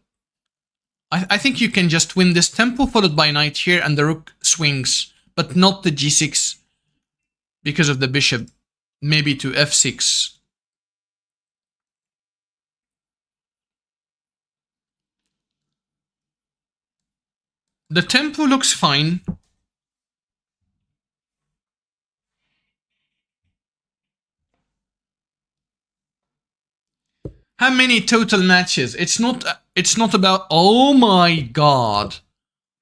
I think you can just win this tempo followed by knight here and the rook swings, but not the g6 because of the bishop. Maybe to f6. The tempo looks fine. How many total matches? It's not about, oh my god.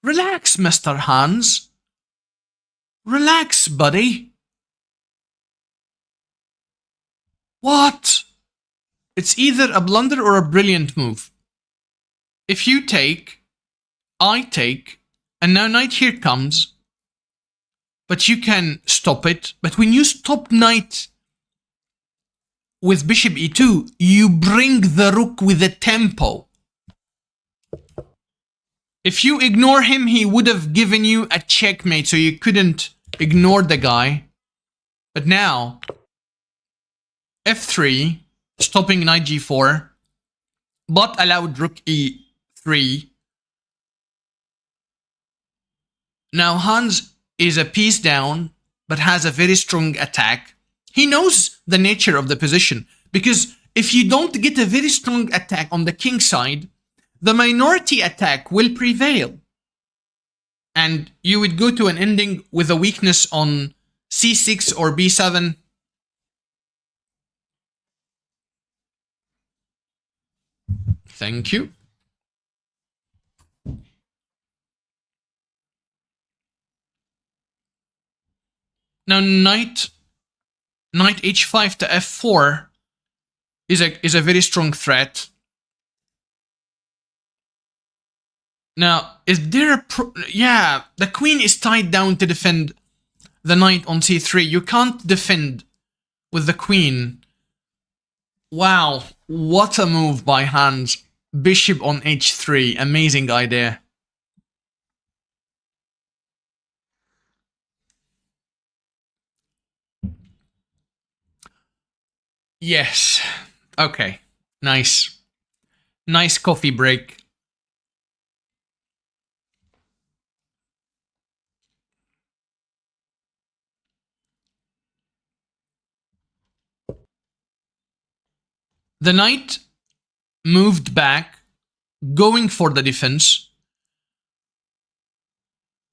Relax, Mr. Hans. Relax, buddy. What? It's either a blunder or a brilliant move. If you take, I take, and now knight here comes, but you can stop it. But when you stop knight with bishop e2, you bring the rook with a tempo. If you ignore him, he would have given you a checkmate, so you couldn't ignore the guy. But now, f3, stopping knight g4, but allowed rook e3. Now Hans is a piece down, but has a very strong attack. He knows the nature of the position, because if you don't get a very strong attack on the king side, the minority attack will prevail. And you would go to an ending with a weakness on c6 or b7. Thank you. Now knight h5 to f4 is a very strong threat. Now, is there a yeah, the queen is tied down to defend the knight on c3. You can't defend with the queen. Wow, what a move by Hans. Bishop on h3, amazing idea. Yes. Okay. Nice. Nice coffee break. The knight moved back, going for the defense,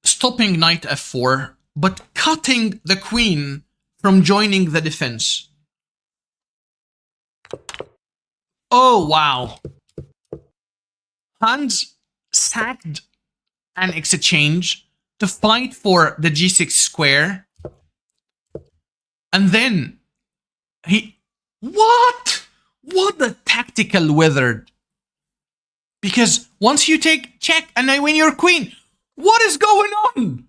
stopping knight f4, but cutting the queen from joining the defense. Oh, wow. Hans sacked an exchange to fight for the g6 square. And then he... What? What a tactical wizard. Because once you take check and I win your queen, what is going on?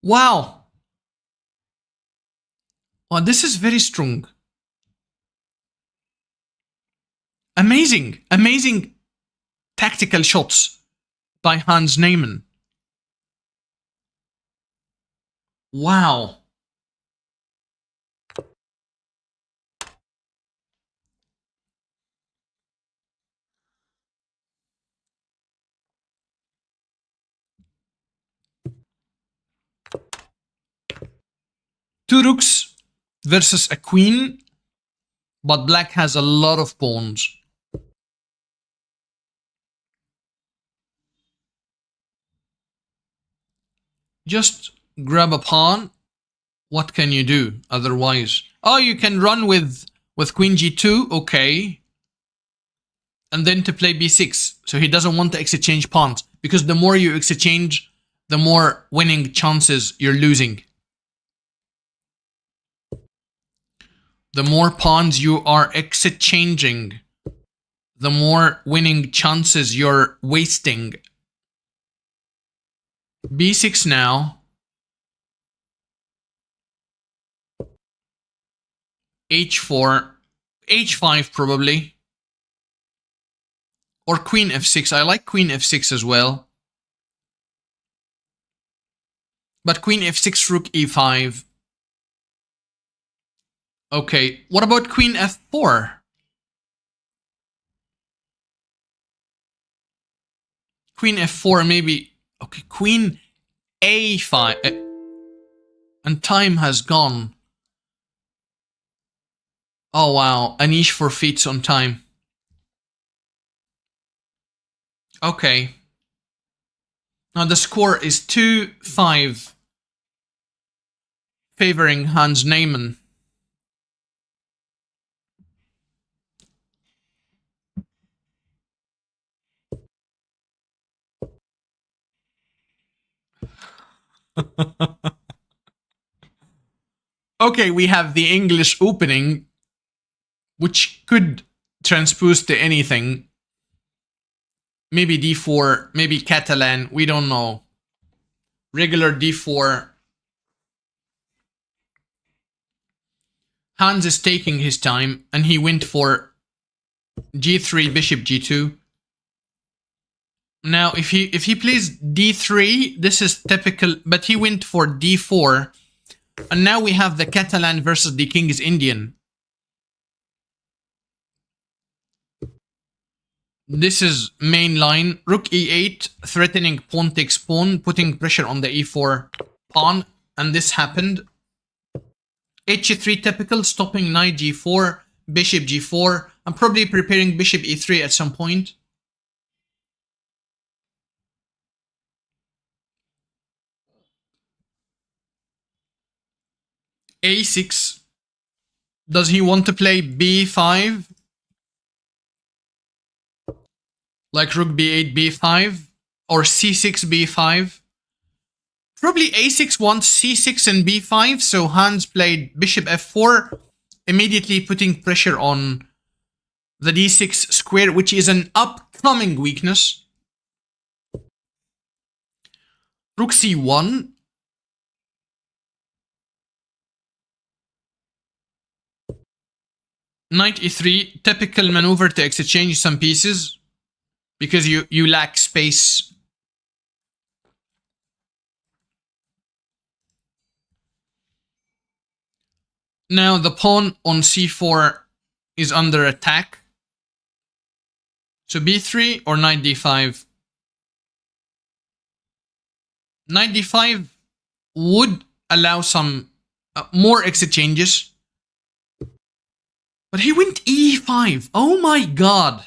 Wow. Oh, this is very strong. Amazing, amazing tactical shots by Hans Niemann. Wow. Two rooks versus a queen, but black has a lot of pawns. Just grab a pawn. What can you do otherwise? Oh, you can run with queen g2, okay. And then to play b6. So he doesn't want to exchange pawns, because the more you exchange, the more winning chances you're losing. The more pawns you are exchanging, the more winning chances you're wasting. b6 now. h4. h5 probably. Or queen f6. I like queen f6 as well. But queen f6, rook e5. Okay, what about queen f4? Queen f4 maybe. Okay, queen a5. And time has gone. Oh wow, Anish forfeits on time. Okay. Now the score is 2-5. Favoring Hans Neyman. Okay, we have the English opening, which could transpose to anything. Maybe d4, maybe Catalan, we don't know. Regular d4. Hans is taking his time, and he went for g3, bishop g2. Now, if he plays d3, this is typical, but he went for d4. And now we have the Catalan versus the King is Indian. This is main line. Rook e8, threatening pawn takes pawn, putting pressure on the e4 pawn. And this happened. h3 typical, stopping knight g4, bishop g4. I'm probably preparing bishop e3 at some point. a6. Does he want to play b5? Like rook b8, b5? Or c6, b5? Probably a6 wants c6 and b5, so Hans played bishop f4, immediately putting pressure on the d6 square, which is an upcoming weakness. Rook c1. Knight e3, typical maneuver to exchange some pieces, because you lack space. Now the pawn on c4 is under attack. So b3 or knight d5? Knight d5 would allow some more exchanges. But he went e5. Oh my god.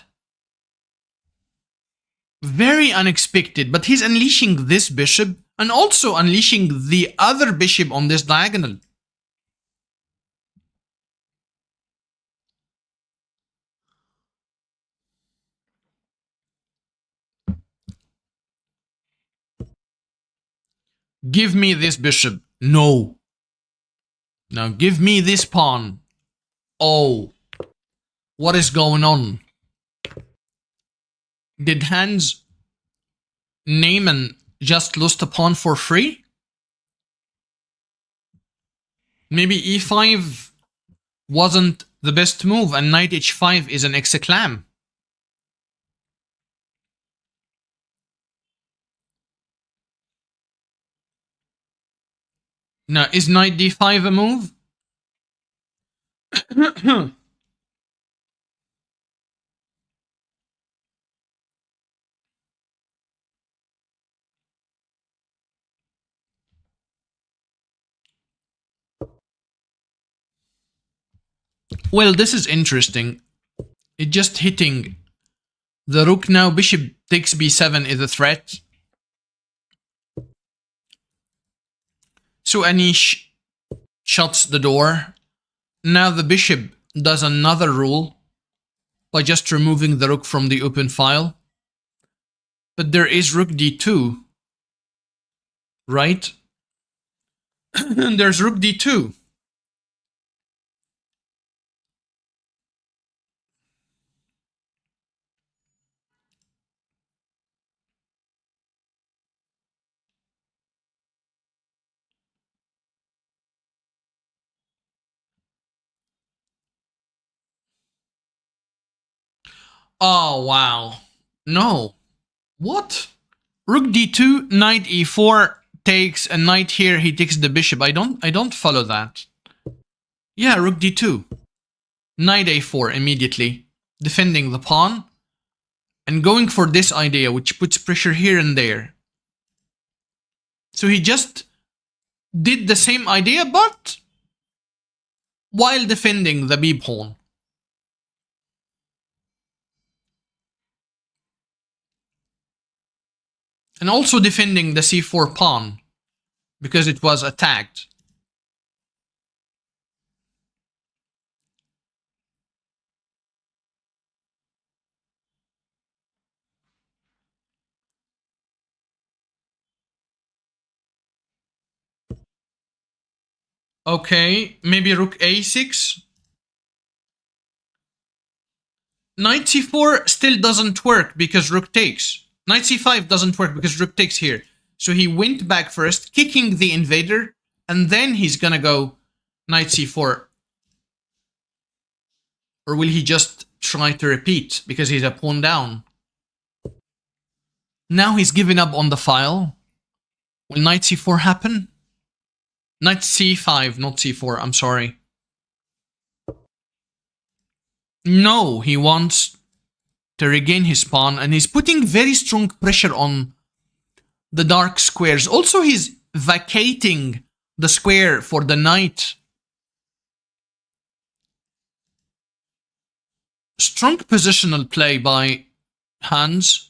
Very unexpected. But he's unleashing this bishop and also unleashing the other bishop on this diagonal. Give me this bishop. No. Now give me this pawn. Oh. What is going on? Did Hans Neyman just lose the pawn for free? Maybe e5 wasn't the best move and knight h5 is an exclam. Now, is knight d5 a move? Well, this is interesting. It just hitting the rook now. Bishop takes b7 is a threat. So Anish shuts the door. Now the bishop does another rule by just removing the rook from the open file. But there is rook d2, right? There's rook d2. Oh, wow. No. What? Rook d2, knight e4 takes a knight here. He takes the bishop. I don't follow that. Yeah, rook d2. Knight a4 immediately. Defending the pawn. and going for this idea, which puts pressure here and there. So he just did the same idea, but while defending the b pawn. And also defending the c4 pawn, because it was attacked. Okay, maybe rook a6. Knight c4 still doesn't work because rook takes. Knight c5 doesn't work because rook takes here. So he went back first, kicking the invader, and then he's gonna go knight c4. Or will he just try to repeat because he's a pawn down? Now he's given up on the file. Will knight c4 happen? Knight c5, not c4, I'm sorry. No, he wants to regain his pawn, and he's putting very strong pressure on the dark squares. Also, he's vacating the square for the knight. Strong positional play by Hans.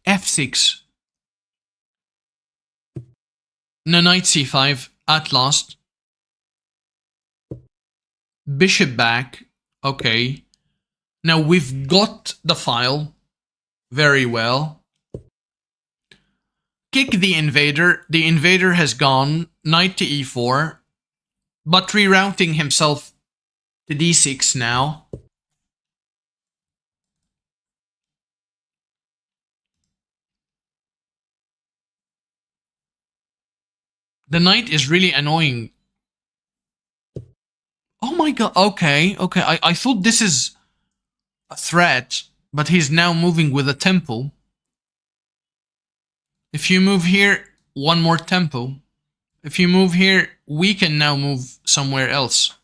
f6. No, knight c5 at last. Bishop back. Okay. Now we've got the file. Very well. Kick the invader. The invader has gone. Knight to e4. But rerouting himself to d6 now. The knight is really annoying. Oh my god, okay. I thought this is a threat, but he's now moving with a tempo. If you move here, one more tempo. If you move here, we can now move somewhere else.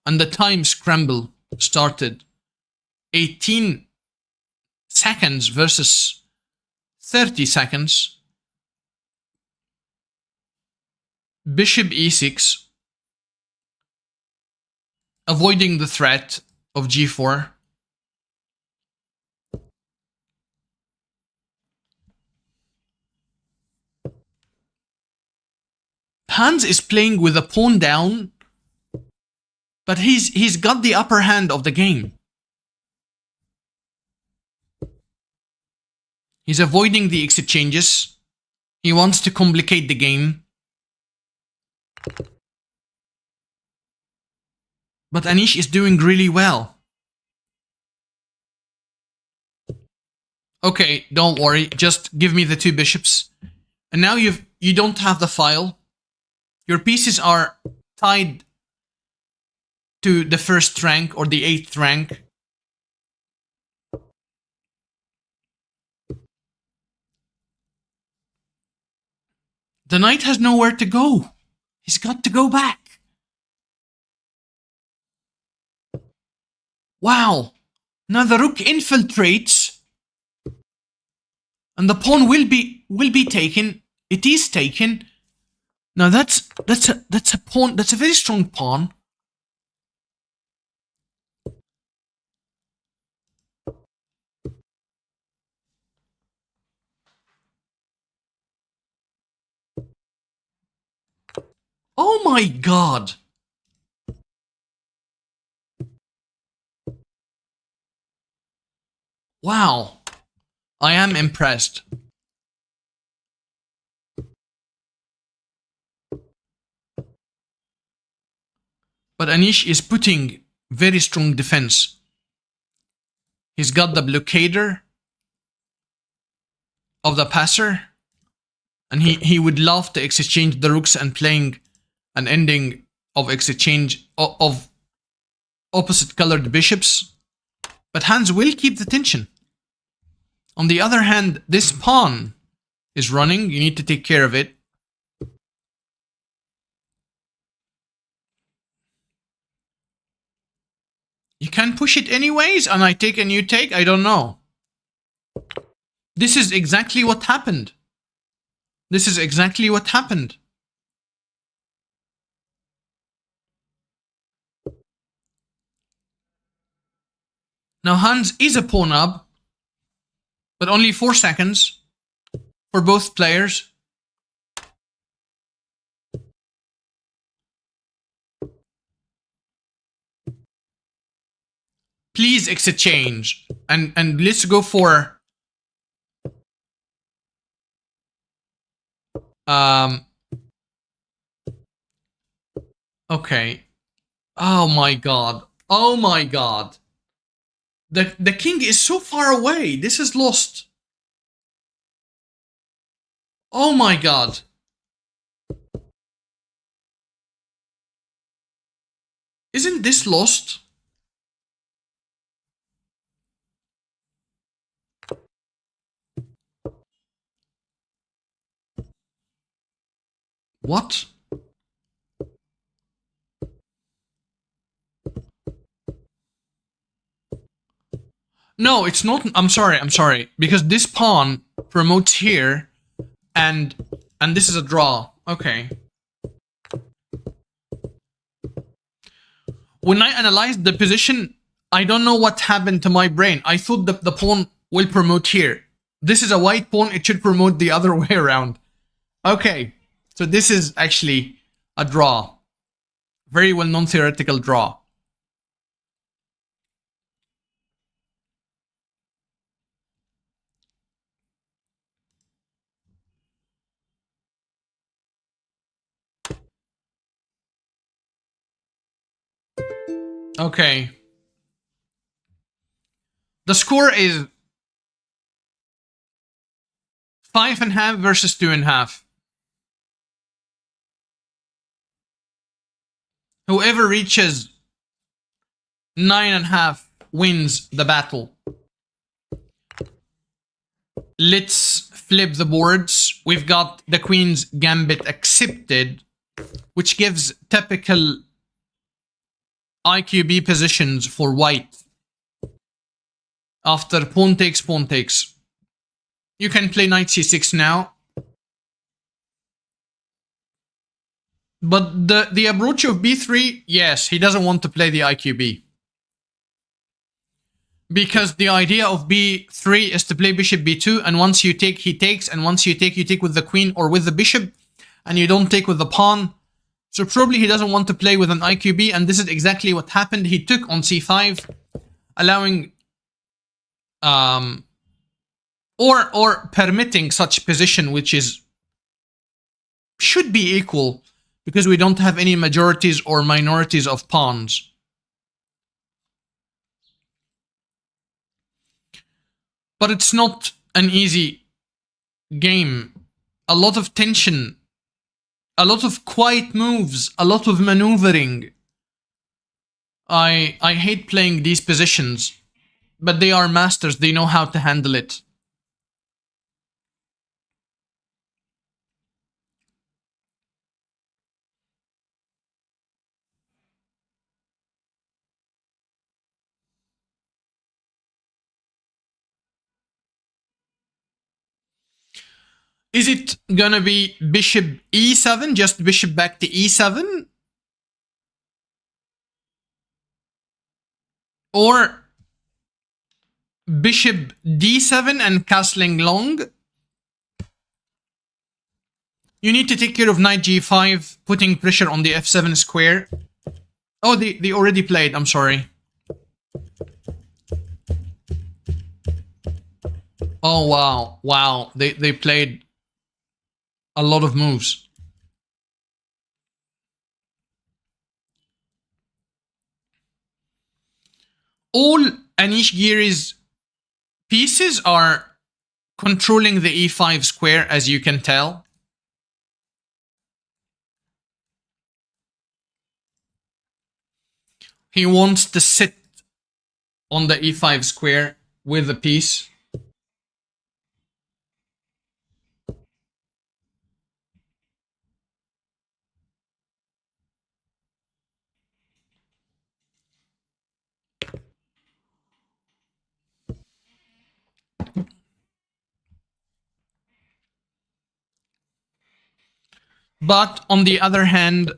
And the time scramble started. 18 seconds versus 30 seconds. Bishop e6. Avoiding the threat of g4. Hans is playing with a pawn down, but he's got the upper hand of the game. He's avoiding the exchanges. He wants to complicate the game. But Anish is doing really well. Okay, don't worry. Just give me the two bishops. And now you don't have the file. Your pieces are tied to the first rank or the 8th rank. The knight has nowhere to go. He's got to go back. Wow. Now the rook infiltrates. And the pawn will be taken. It is taken. Now that's a pawn. That's a very strong pawn. Oh my god. Wow. I am impressed. But Anish is putting very strong defense. He's got the blockader of the passer. And he would love to exchange the rooks and playing an ending of exchange of opposite colored bishops. But Hans will keep the tension. On the other hand, this pawn is running. You need to take care of it. You can push it anyways, and I take a new take? I don't know. This is exactly what happened. This is exactly what happened. Now Hans is a pawn up, but only 4 seconds for both players. Please exchange, and let's go for okay. Oh my god. Oh my god. The king is so far away. This is lost. Oh my god. Isn't this lost? What? No, it's not. I'm sorry. Because this pawn promotes here, and this is a draw. Okay. When I analyzed the position, I don't know what happened to my brain. I thought that the pawn will promote here. This is a white pawn. It should promote the other way around. Okay. So this is actually a draw. Very well-known theoretical draw. Okay. The score is 5.5 versus 2.5. Whoever reaches 9.5 wins the battle. Let's flip the boards. We've got the queen's gambit accepted, which gives typical IQB positions for white. After pawn takes, pawn takes. You can play knight c6 now. But the approach of b3, yes, he doesn't want to play the IQB. Because the idea of b3 is to play bishop b2, and once you take, he takes, and once you take with the queen or with the bishop, and you don't take with the pawn. So probably he doesn't want to play with an IQB, and this is exactly what happened. He took on c5, allowing or permitting such position, which is should be equal, because we don't have any majorities or minorities of pawns. But it's not an easy game. A lot of tension, a lot of quiet moves, a lot of maneuvering. I hate playing these positions, but they are masters. They know how to handle it. Is it gonna be bishop e7, just bishop back to e7? Or bishop d7 and castling long? You need to take care of knight g5, putting pressure on the f7 square. Oh, they already played, I'm sorry. Oh, wow. Wow, they played a lot of moves. All Anish Giri's pieces are controlling the e5 square, as you can tell. He wants to sit on the e5 square with a piece. But on the other hand,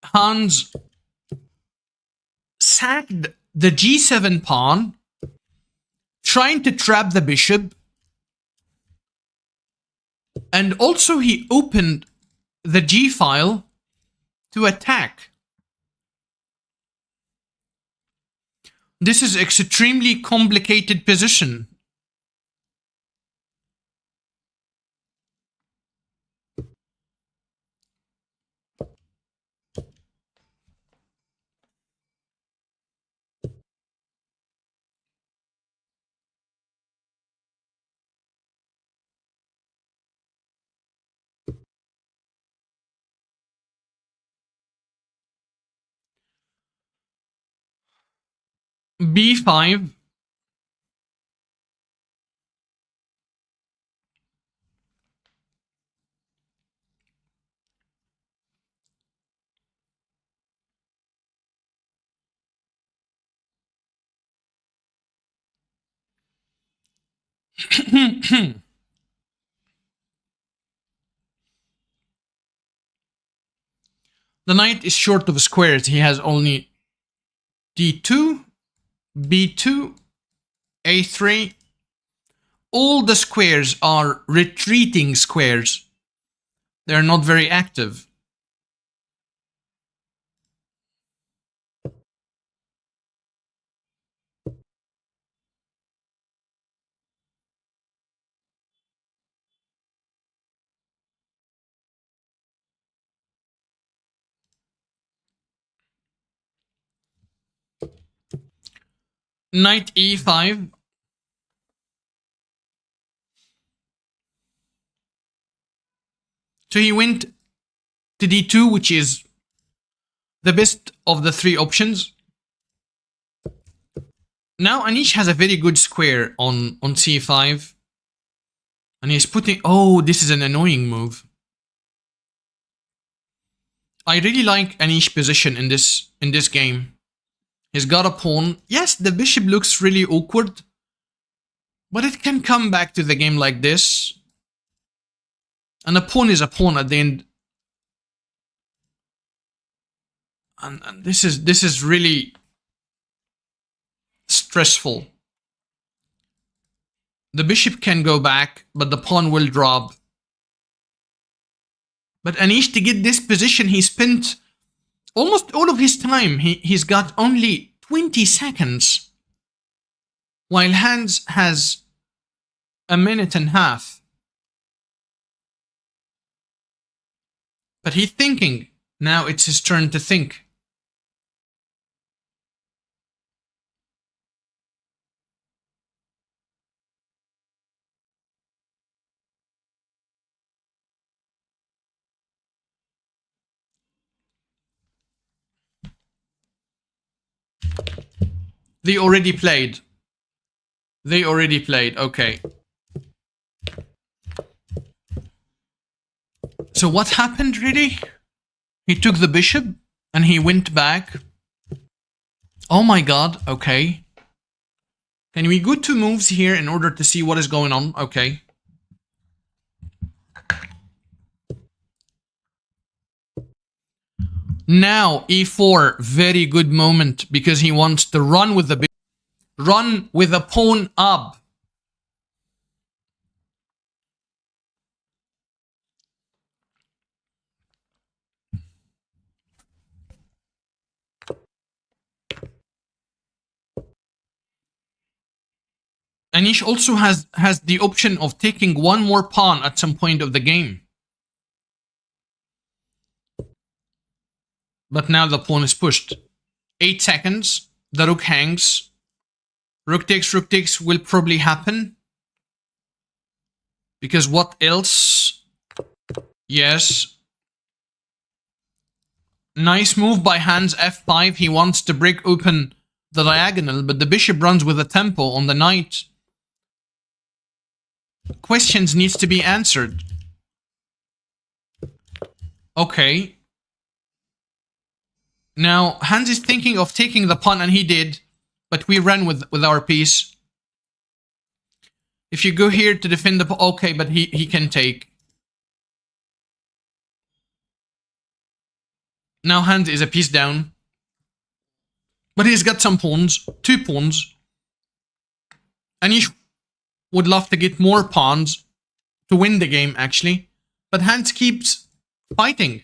Hans sacked the g7 pawn, trying to trap the bishop, and also he opened the g file to attack. This is extremely complicated position. b5. The knight is short of squares. He has only d2, b2, a3. All the squares are retreating squares. They're not very active. Knight e5. So he went to d2, which is the best of the three options. Now Anish has a very good square on c5. And he's putting... Oh, this is an annoying move. I really like Anish's position in this game. He's got a pawn. Yes, the bishop looks really awkward. But it can come back to the game like this. And a pawn is a pawn at the end. And this is really stressful. The bishop can go back, but the pawn will drop. But Anish, to get this position, he spent almost all of his time. He's got only 20 seconds. While Hans has a minute and a half. But he's thinking. Now it's his turn to think. They already played. They already played. Okay. So what happened really? He took the bishop and he went back. Oh my god. Okay. Can we go 2 moves here in order to see what is going on? Okay. Now e4, very good moment because he wants to run with the run with the pawn up. Anish also has the option of taking one more pawn at some point of the game. But now the pawn is pushed. 8 seconds. The rook hangs. Rook takes will probably happen. Because what else? Yes. Nice move by Hans f5. He wants to break open the diagonal, but the bishop runs with a tempo on the knight. Questions needs to be answered. Okay. Now, Hans is thinking of taking the pawn, and he did. But we ran with our piece. If you go here to defend the pawn, okay, but he can take. Now Hans is a piece down. But he's got some pawns. 2 pawns. Anish would love to get more pawns to win the game, actually. But Hans keeps fighting.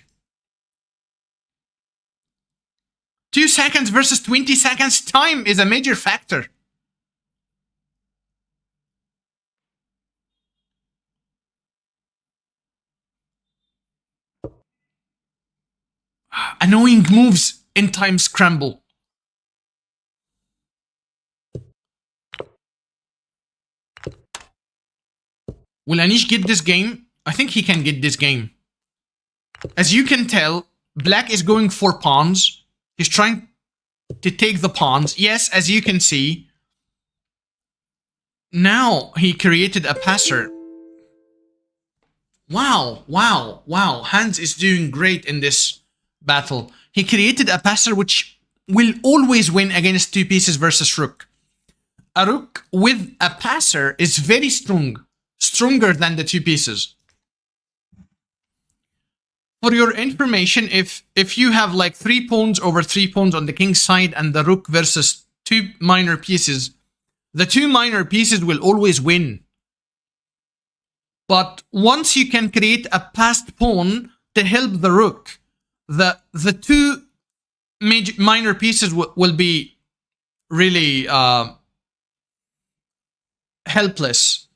2 seconds versus 20 seconds. Time is a major factor. Annoying moves in time scramble. Will Anish get this game? I think he can get this game. As you can tell, black is going for pawns. He's trying to take the pawns. Yes, as you can see. Now he created a passer. Wow, wow, wow. Hans is doing great in this battle. He created a passer which will always win against 2 pieces versus rook. A rook with a passer is very strong. Stronger than the 2 pieces. For your information, if you have like 3 pawns over 3 pawns on the king's side and the rook versus 2 minor pieces, the 2 minor pieces will always win. But once you can create a passed pawn to help the rook, the 2 minor pieces will be really helpless.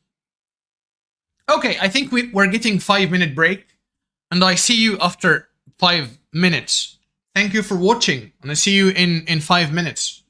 Okay, I think we're getting 5-minute break, and I see you after 5 minutes. Thank you for watching, and I see you in 5 minutes.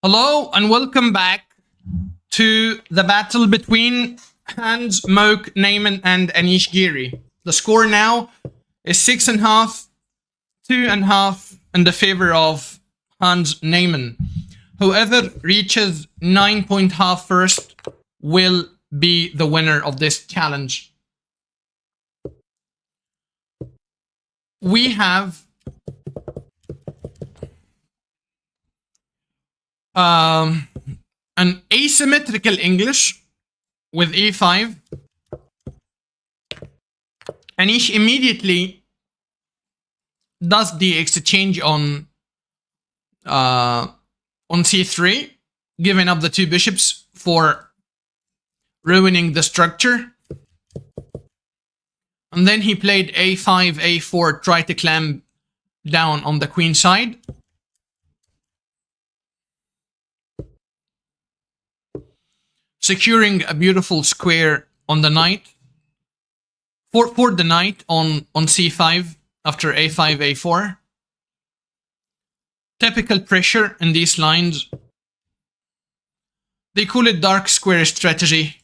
Hello and welcome back to the battle between Hans, Moke, Neyman and Anish Giri. The score now is 6.5, 2.5 in the favor of Hans Neyman. Whoever reaches 9.5 first will be the winner of this challenge. We have an asymmetrical English with E5. Anish immediately does the exchange on C3, giving up the two bishops for ruining the structure. And then he played A5, A4, try to clamp down on the queen side. Securing a beautiful square on the knight. For the knight on C5 after A5, A4. Typical pressure in these lines. They call it dark square strategy.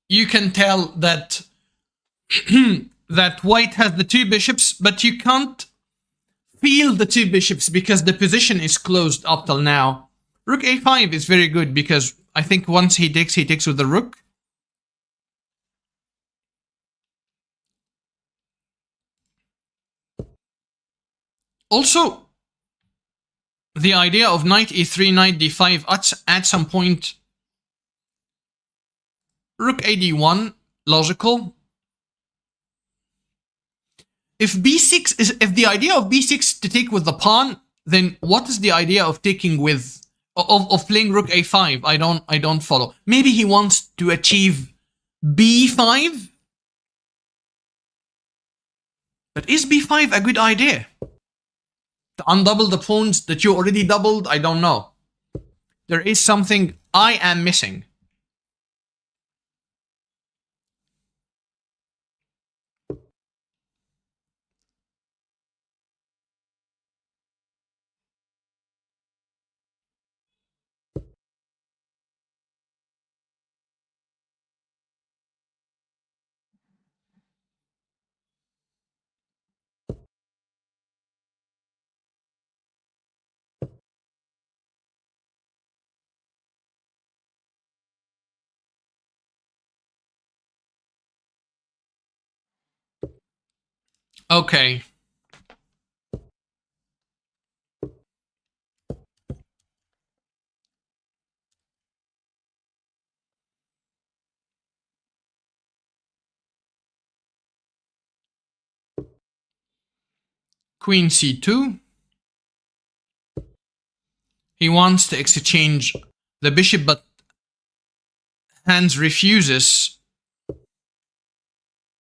You can tell that that white has the two bishops, but you can't feel the two bishops because the position is closed up till now. Rook A5 is very good because I think once he takes with the rook. Also, the idea of knight E3, knight D5 at some point. Rook AD1, logical. If B6 is, if the idea of B6 to take with the pawn, then what is the idea of taking with, of playing Rook A5? I don't follow. Maybe he wants to achieve B5? But is B5 a good idea? To undouble the pawns that you already doubled? I don't know. There is something I am missing. Okay. Queen C2. He wants to exchange the bishop, but Hans refuses.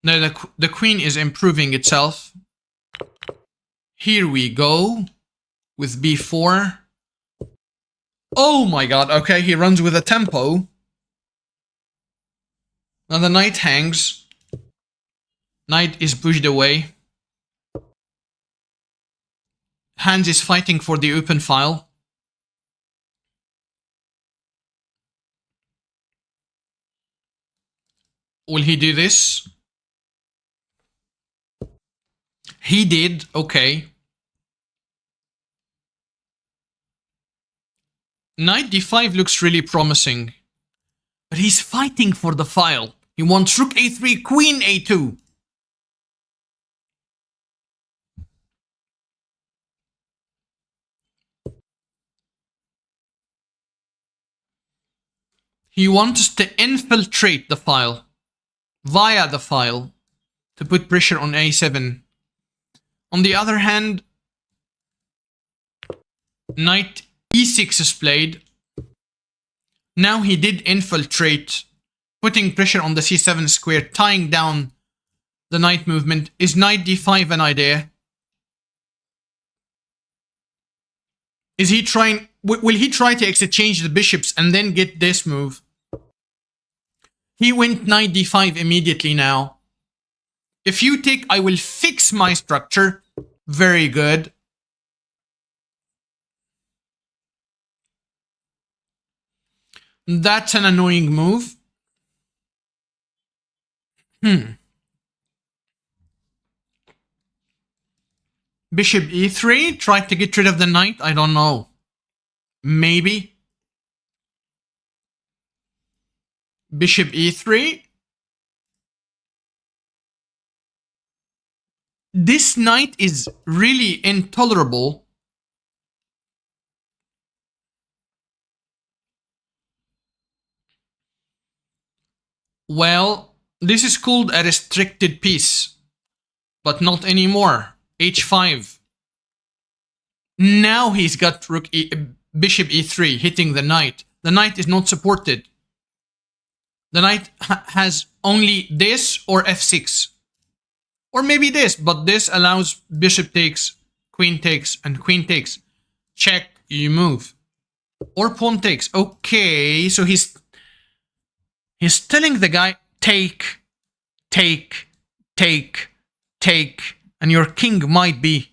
No, the queen is improving itself. Here we go with B4. Oh my god, okay, he runs with a tempo. Now the knight hangs. Knight is pushed away. Hans is fighting for the open file. Will he do this? He did, okay. Knight D5 looks really promising. But he's fighting for the file. He wants Rook A3, Queen A2. He wants to infiltrate the file. Via the file. To put pressure on A7. On the other hand, Knight E6 is played. Now he did infiltrate, putting pressure on the C7 square, tying down the knight movement. Is Knight D5 an idea? Is he trying, will he try to exchange the bishops and then get this move? He went Knight D5 immediately now. If you take, I will fix my structure. Very good. That's an annoying move. Bishop e3, tried to get rid of the knight. I don't know. Maybe. Bishop e3. This knight is really intolerable. Well, this is called a restricted piece, but not anymore. h5. Now he's got bishop e3 hitting the knight. The knight is not supported. The knight has only this or f6. Or maybe this, but this allows bishop takes, and queen takes. Check, you move. Or pawn takes. Okay, so he's telling the guy, take, take, take, take, and your king might be.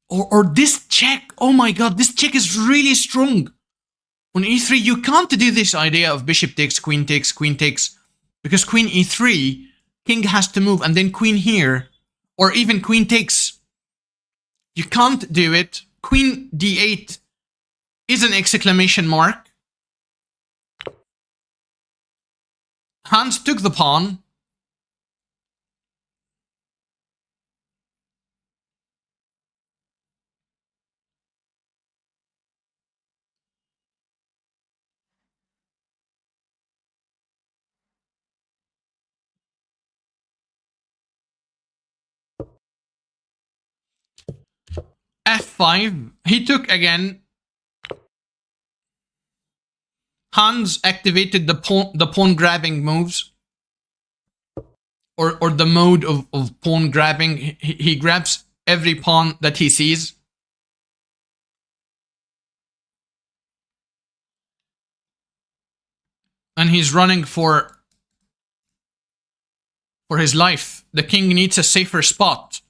Or this check. Oh my god, this check is really strong. On e3, you can't do this idea of bishop takes, queen takes, because queen e3, king has to move, and then queen here, or even queen takes. You can't do it. Queen d8 is an exclamation mark. Hans took the pawn. f5. He took again. Hans activated the pawn grabbing moves. Or the mode of pawn grabbing. He grabs every pawn that he sees. And he's running for his life. The king needs a safer spot.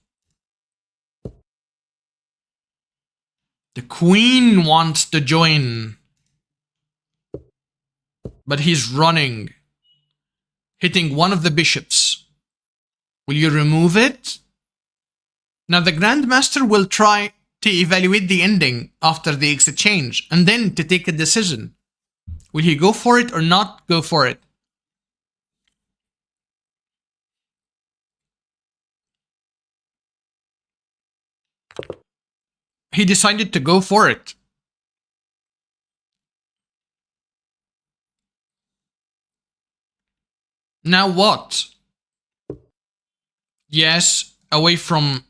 The queen wants to join. But he's running. Hitting one of the bishops. Will you remove it? Now the Grandmaster will try to evaluate the ending after the exchange and then to take a decision. Will he go for it or not go for it? He decided to go for it. Now what? Yes, away from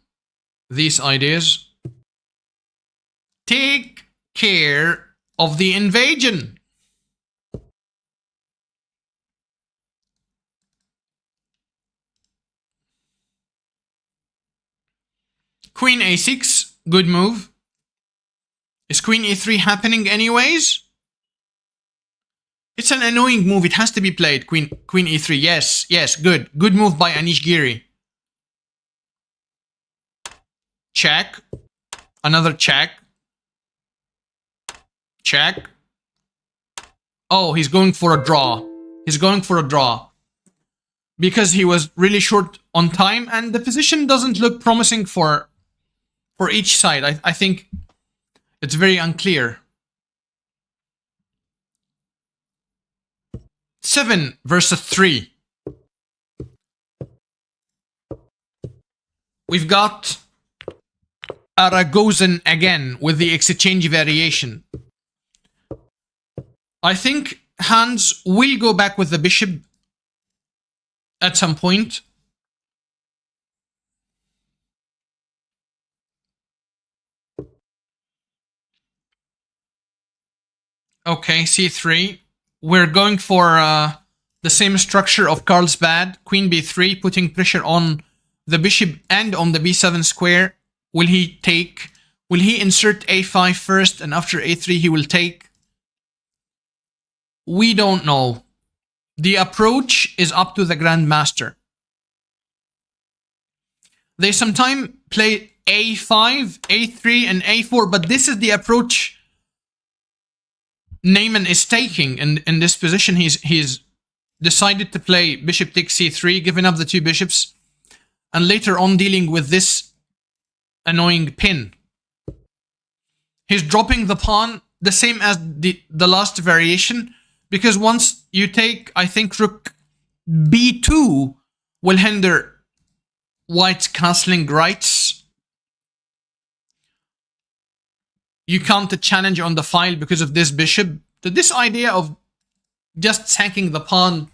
these ideas. Take care of the invasion. Queen a6, good move. Is queen e3 happening anyways? It's an annoying move. It has to be played. Queen e3. Yes, good. Good move by Anish Giri. Check. Another check. Check. Oh, he's going for a draw. He's going for a draw. Because he was really short on time and the position doesn't look promising for each side. I think it's very unclear. 7 versus 3. We've got Aragozan again with the exchange variation. I think Hans will go back with the bishop at some point. Okay, c3. We're going for the same structure of Carlsbad. Queen b3, putting pressure on the bishop and on the b7 square. Will he take? Will he insert a5 first and after a3 he will take? We don't know. The approach is up to the Grandmaster. They sometimes play a5, a3, and a4, but this is the approach Neyman is taking in this position. He's decided to play bishop takes c3, giving up the two bishops, and later on dealing with this annoying pin. He's dropping the pawn the same as the last variation, because once you take, I think, rook b2 will hinder white's castling rights. You can't challenge on the file because of this bishop. So this idea of just sacking the pawn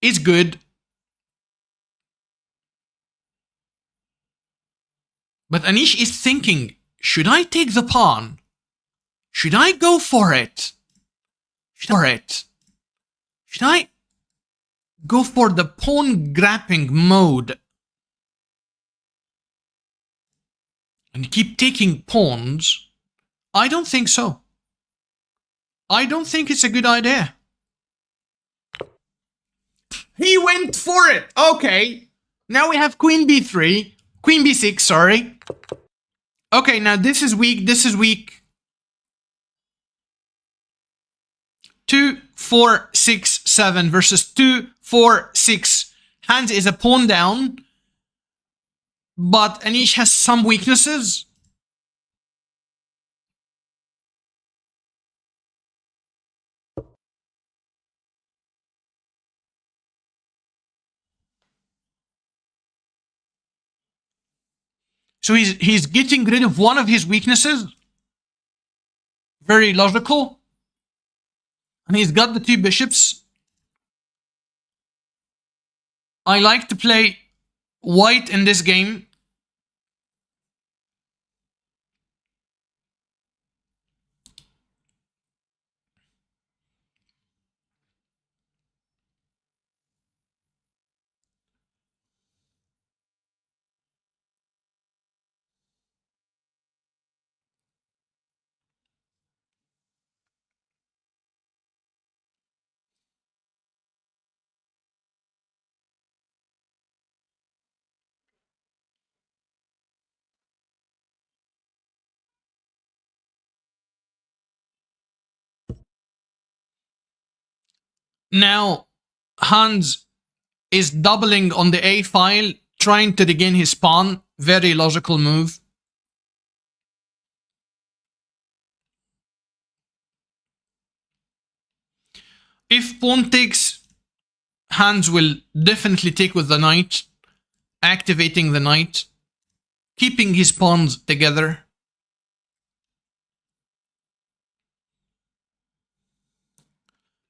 is good. But Anish is thinking, should I take the pawn? Should I go for it? Should I go for the pawn grabbing mode and keep taking pawns? I don't think so. I don't think it's a good idea. He went for it. Okay. Now we have queen b3. Queen b6, sorry. Okay, now this is weak. This is weak. 2, 4, 6, 7 versus 2, 4, 6. Hans is a pawn down. But Anish has some weaknesses. So he's getting rid of one of his weaknesses. Very logical. And he's got the two bishops. I like to play white in this game. Now, Hans is doubling on the A file, trying to regain his pawn. Very logical move. If pawn takes, Hans will definitely take with the knight, activating the knight, keeping his pawns together.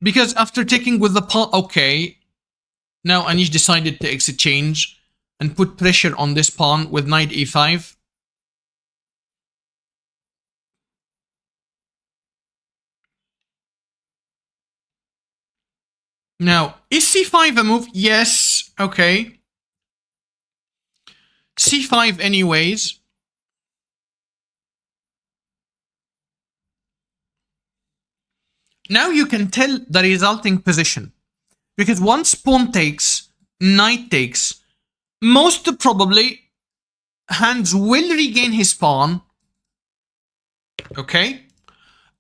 Because after taking with the pawn, okay, now Anish decided to exchange and put pressure on this pawn with knight e5. Now, is c5 a move? Yes, okay. c5 anyways. Now you can tell the resulting position. Because once pawn takes, knight takes, most probably Hans will regain his pawn. Okay?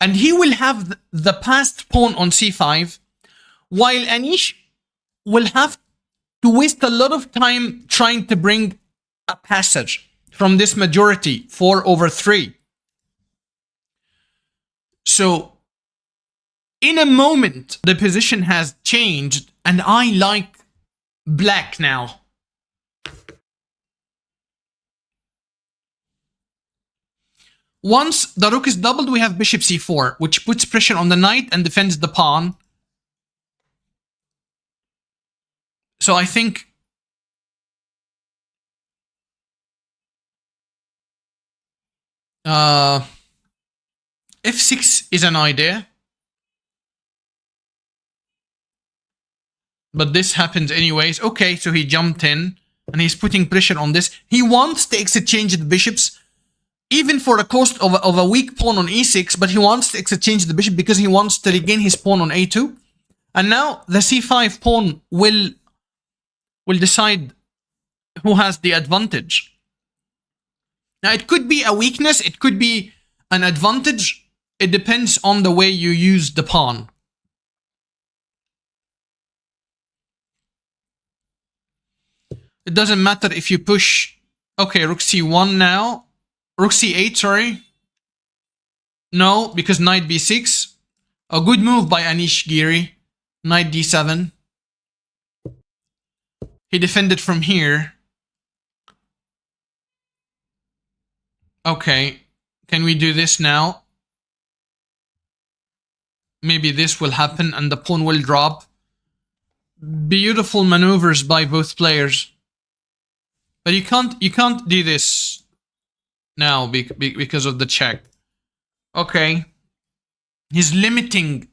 And he will have the passed pawn on c5, while Anish will have to waste a lot of time trying to bring a passage from this majority, 4/3. So, in a moment, the position has changed, and I like black now. Once the rook is doubled, we have bishop c4, which puts pressure on the knight and defends the pawn. So I think f6 is an idea. But this happens anyways. Okay, so he jumped in and he's putting pressure on this. He wants to exchange the bishops, even for the cost of a weak pawn on e6, but he wants to exchange the bishop because he wants to regain his pawn on a2. And now the c5 pawn will decide who has the advantage. Now, it could be a weakness, it could be an advantage. It depends on the way you use the pawn. It doesn't matter if you push... Okay, rook c1 now. Rook c8, sorry. No, because knight b6. A good move by Anish Giri. Knight d7. He defended from here. Okay, can we do this now? Maybe this will happen and the pawn will drop. Beautiful maneuvers by both players. But you can't do this now because of the check. Okay. He's limiting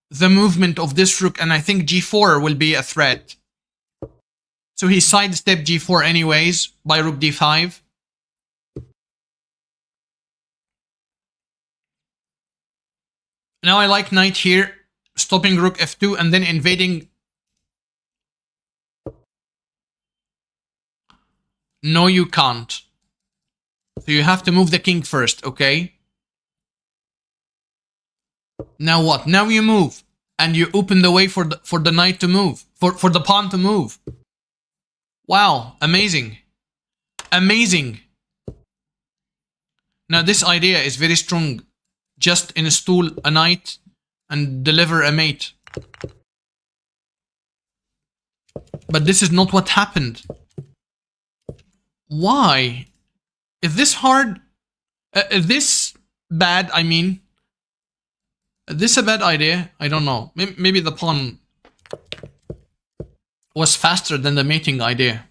the movement of this rook, and I think g4 will be a threat. So he sidestepped g4 anyways by rook d5. Now I like knight here, stopping rook f2 and then invading. No, you can't. So you have to move the king first, okay? Now what? Now you move. And you open the way for the knight to move. For the pawn to move. Wow, amazing. Amazing. Now this idea is very strong. Just install a knight and deliver a mate. But this is not what happened. Why? Is this hard? Is this bad? I mean, is this a bad idea? I don't know. Maybe the pawn was faster than the mating idea.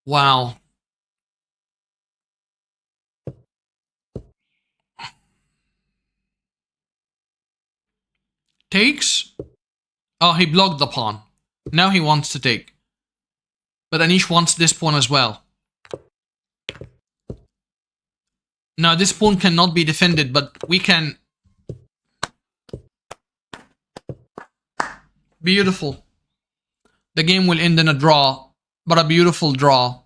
Wow. Takes? Oh, he blocked the pawn. Now he wants to take. But Anish wants this pawn as well. Now this pawn cannot be defended, but we can... Beautiful. The game will end in a draw. But a beautiful draw.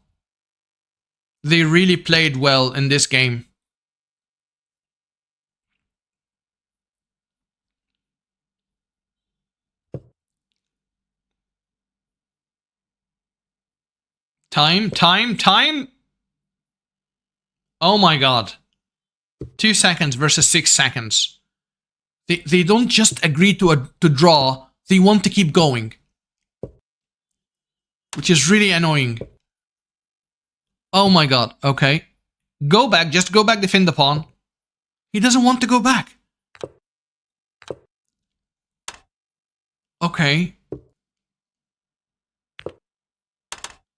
They really played well in this game. Time. Oh my god. 2 seconds versus 6 seconds. They don't just agree to draw. They want to keep going. Which is really annoying. Oh my god, okay. Go back, just go back, defend the pawn. He doesn't want to go back. Okay.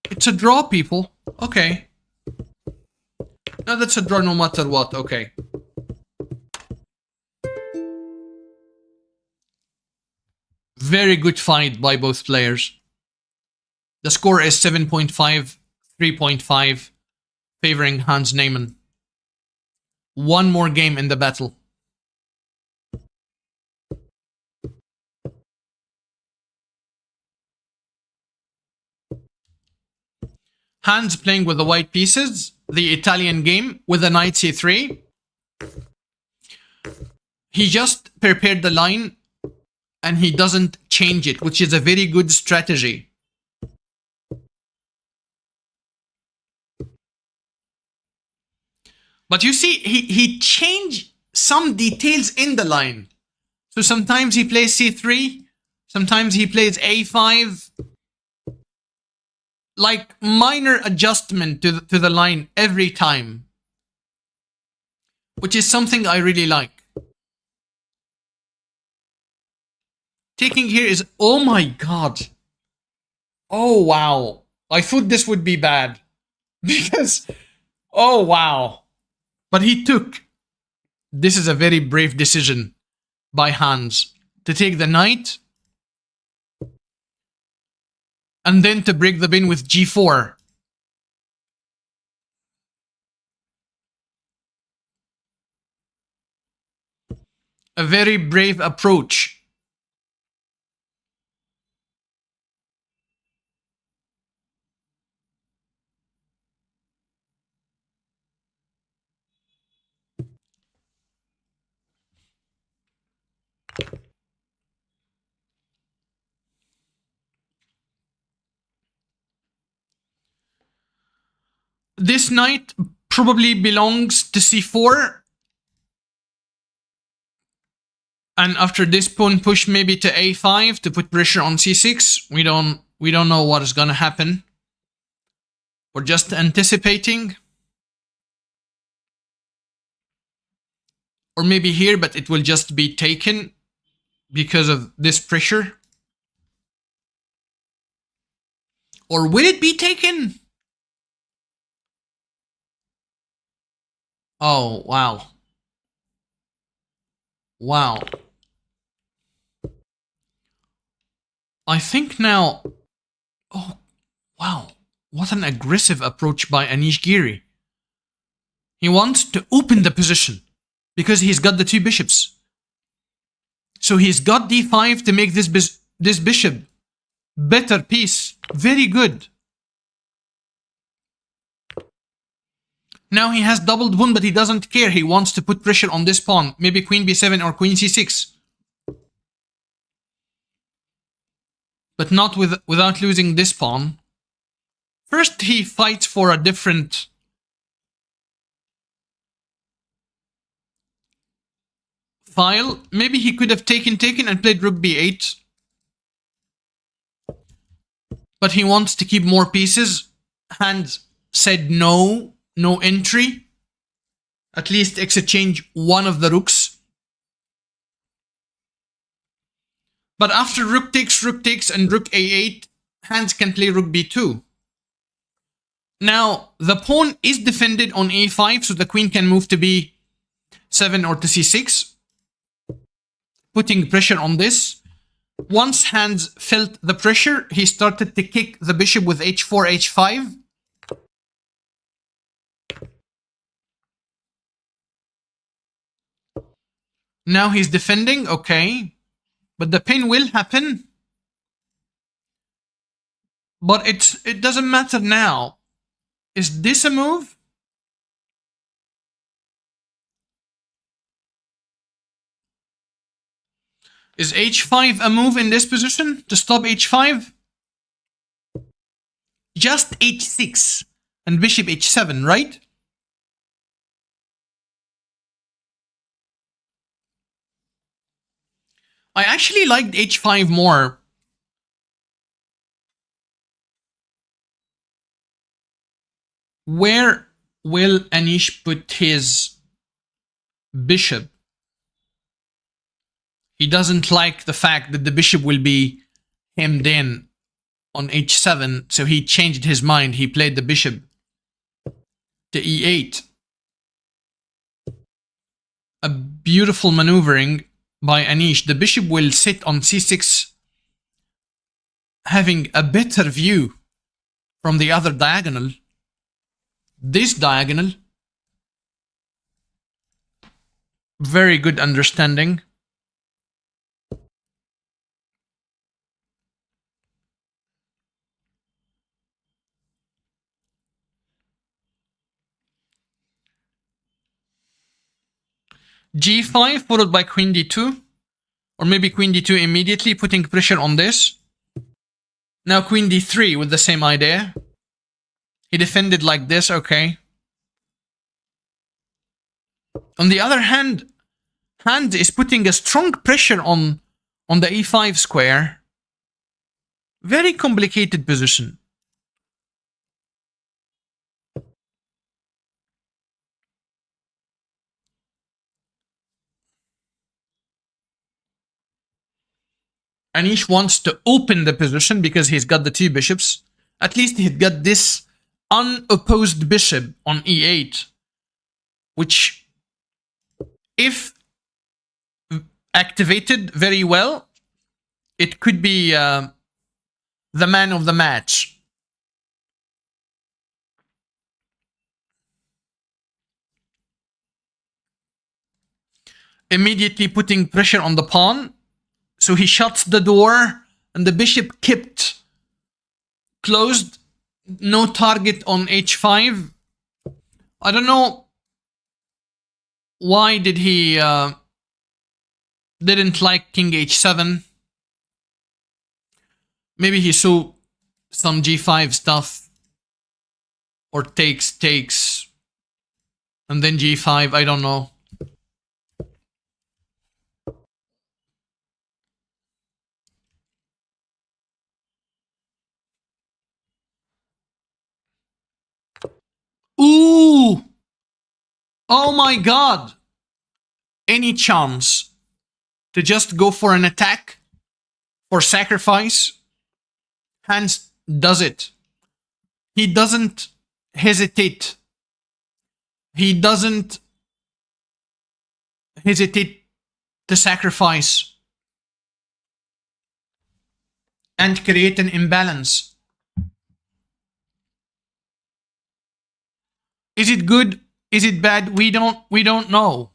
It's a draw, people. Okay. No, that's a draw no matter what, okay. Very good fight by both players. The score is 7.5, 3.5, favoring Hans Neyman. One more game in the battle. Hans playing with the white pieces, the Italian game with the knight c3. He just prepared the line and he doesn't change it, which is a very good strategy. But you see, he changed some details in the line. So sometimes he plays c3, sometimes he plays a5. Like minor adjustment to the line every time. Which is something I really like. Taking here is, oh my god. Oh wow. I thought this would be bad. Because, oh wow. But he took. This is a very brave decision by Hans to take the knight. and then to break the pin with g4. A very brave approach. This knight probably belongs to c4. And after this pawn push, maybe to a5 to put pressure on c6. We don't know what is gonna happen. We're just anticipating. Or maybe here, but it will just be taken because of this pressure. Or will it be taken? Oh, wow. Wow. I think now... Oh, wow. What an aggressive approach by Anish Giri. He wants to open the position because he's got the two bishops. So he's got d5 to make this bishop better piece. Very good. Now he has doubled pawn, but he doesn't care. He wants to put pressure on this pawn. Maybe queen b7 or queen c6. But not without losing this pawn. First, he fights for a different file. Maybe he could have taken and played rook b8. But he wants to keep more pieces. Hand said no entry. At least exchange one of the rooks. But after rook takes and rook a8, hands can play rook b2. Now, the pawn is defended on a5, so the queen can move to b7 or to c6, putting pressure on this. Once Hans felt the pressure, he started to kick the bishop with h4, h5. Now he's defending, okay. But the pin will happen. But it doesn't matter now. Is this a move? Is h5 a move in this position to stop h5? Just h6 and bishop h7, right? I actually liked h5 more. Where will Anish put his bishop? He doesn't like the fact that the bishop will be hemmed in on h7, so he changed his mind. He played the bishop to e8. A beautiful maneuvering by Anish. The bishop will sit on c6, having a better view from the other diagonal. This diagonal. Very good understanding. g5 followed by queen d2, or maybe queen d2 immediately, putting pressure on this. Now queen d3 with the same idea. He defended like this, okay. On the other hand, Hand is putting a strong pressure on the e5 square. Very complicated position. Anish wants to open the position because he's got the two bishops. At least he's got this unopposed bishop on e8, which, if activated very well, it could be the man of the match. Immediately putting pressure on the pawn. So he shuts the door and the bishop kept closed. No target on h5. I don't know why did he didn't like king h7. Maybe he saw some g5 stuff, or takes and then g5. I don't know. Ooh! Oh my god! Any chance to just go for an attack or sacrifice? Hans does it. He doesn't hesitate. He doesn't hesitate to sacrifice and create an imbalance. Is it good? Is it bad? We don't know.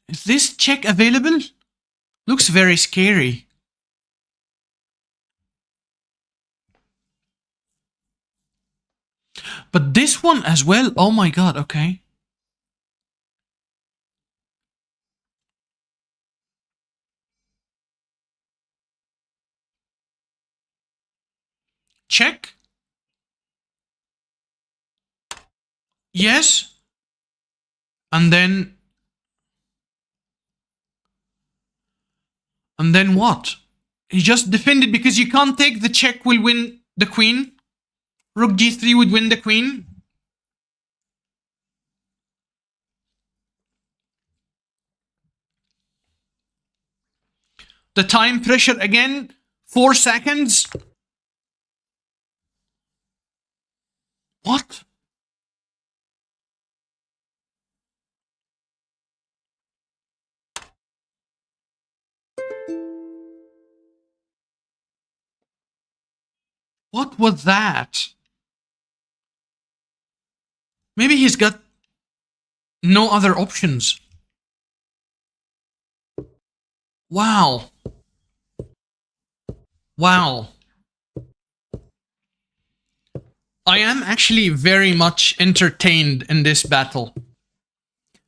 Is this check available? Looks very scary. But this one as well. Oh my god, okay. Check. Yes. And then what? He just defended because you can't take the check will win the queen. Rook g3 would win the queen. The time pressure again, 4 seconds. What? What was that? Maybe he's got no other options. Wow. Wow. I am actually very much entertained in this battle.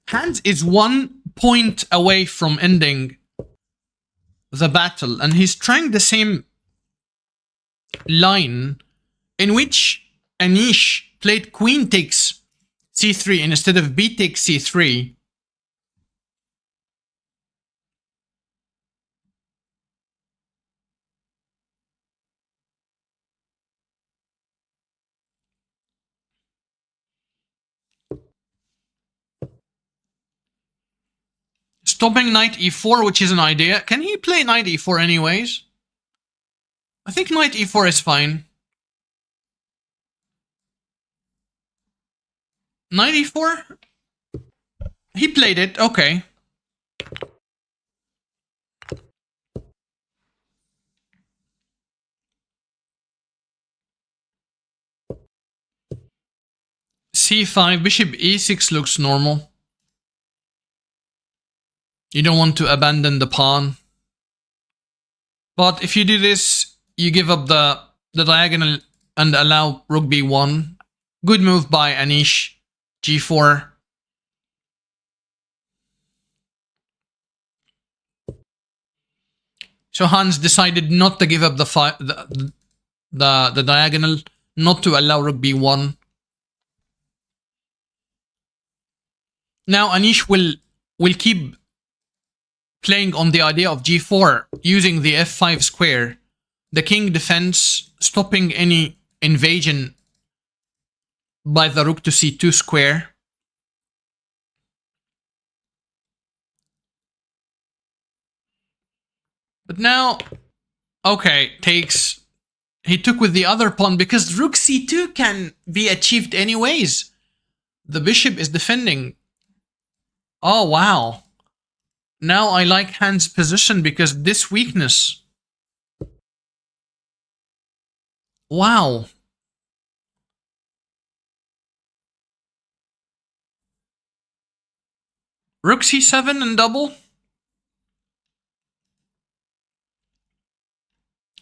Hans is 1 point away from ending the battle, and he's trying the same line in which Anish played queen takes c3 instead of b takes c3. Stopping knight e4, which is an idea. Can he play knight e4 anyways? I think knight e4 is fine. Knight e4? He played it, okay. c5, bishop e6 looks normal. You don't want to abandon the pawn. But if you do this, you give up the diagonal and allow rook b1. Good move by Anish. g4. So Hans decided not to give up the diagonal, not to allow rook b1. Now Anish will keep playing on the idea of g4, using the f5 square, the king defense, stopping any invasion by the rook to c2 square. But now, okay, takes He took with the other pawn because rook c2 can be achieved anyways. The bishop is defending. Oh, wow. Now I like Han's position because this weakness. Wow. Rook c7 and double.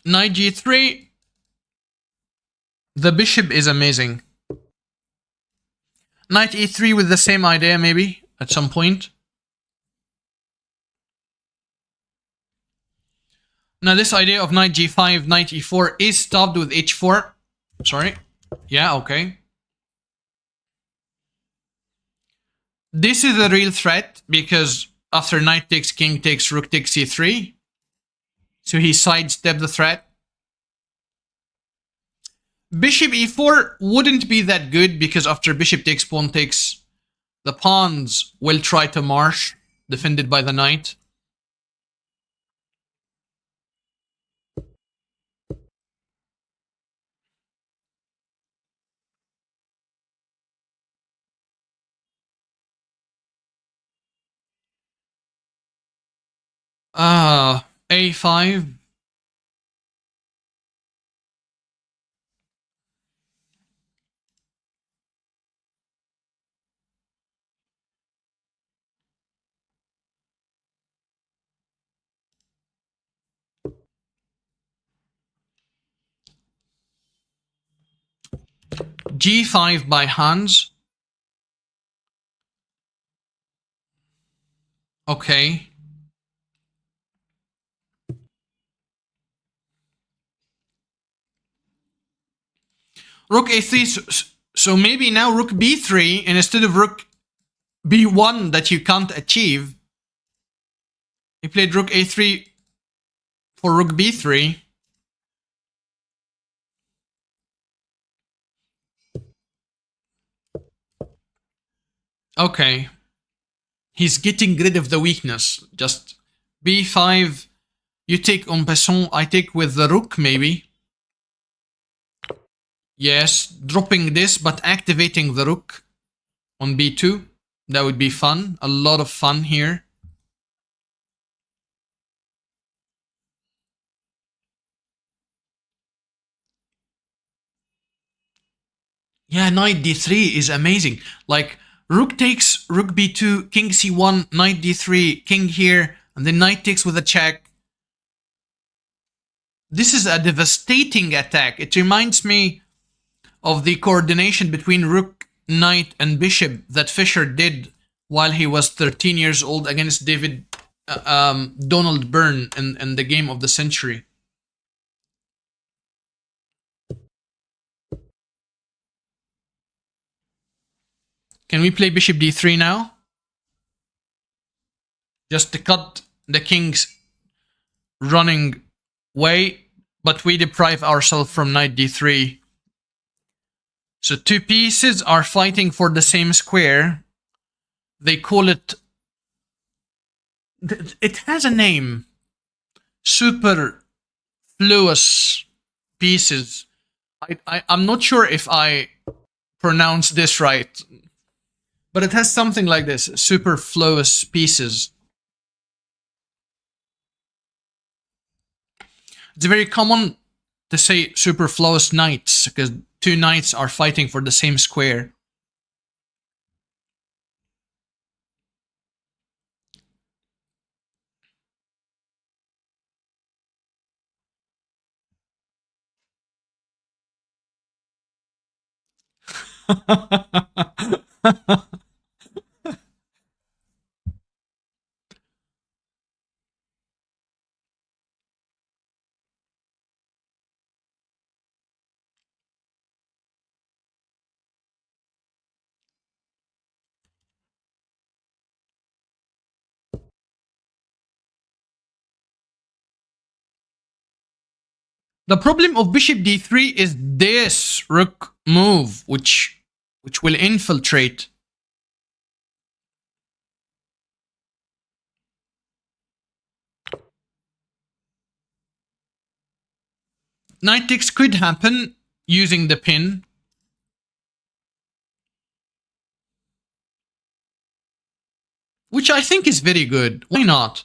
Knight g3. The bishop is amazing. Knight e3 with the same idea maybe at some point. Now this idea of knight g5, knight e4 is stopped with h4. Sorry. Yeah, okay. This is a real threat because after knight takes, king takes, rook takes c3. So he sidestepped the threat. Bishop e4 wouldn't be that good because after bishop takes, pawn takes, the pawns will try to march, defended by the knight. A5. G5 by Hans. Okay. Rook a3. So maybe now rook b3 and instead of rook b1 that you can't achieve, he played rook a3 for rook b3. Okay. He's getting rid of the weakness. Just b5. You take en passant. I take with the rook maybe. Yes, dropping this but activating the rook on b2. That would be fun. A lot of fun here. Yeah, knight d3 is amazing. Like, rook takes, rook b2, king c1, knight d3, king here, and then knight takes with a check. This is a devastating attack. It reminds me of the coordination between rook, knight, and bishop that Fischer did while he was 13 years old against Donald Byrne in the game of the century. Can we play bishop d3 now? Just to cut the king's running way, but we deprive ourselves from knight d3. So two pieces are fighting for the same square. They call it... It has a name. Superfluous pieces. I'm not sure if I pronounce this right, but it has something like this. Superfluous pieces. It's very common to say superfluous knights because two knights are fighting for the same square. The problem of bishop d3 is this rook move, which will infiltrate. knight takes could happen using the pin. Which I think is very good. Why not?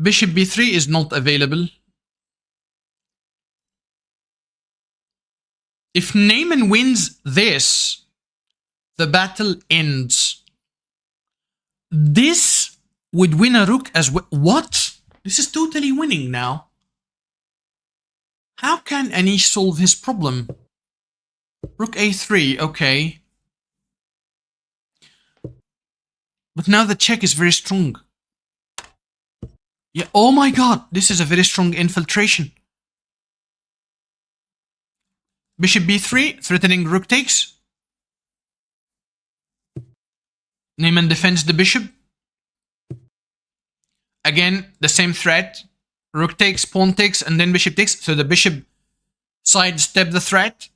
Bishop b3 is not available. If Neyman wins this, the battle ends. This would win a rook as well. What? This is totally winning now. How can Anish solve his problem? Rook a3, okay. But now the check is very strong. Yeah, oh my god, this is a very strong infiltration. Bishop b3, threatening rook takes. Neyman defends the bishop. Again, the same threat. Rook takes, pawn takes, and then bishop takes. So the bishop sidestep the threat.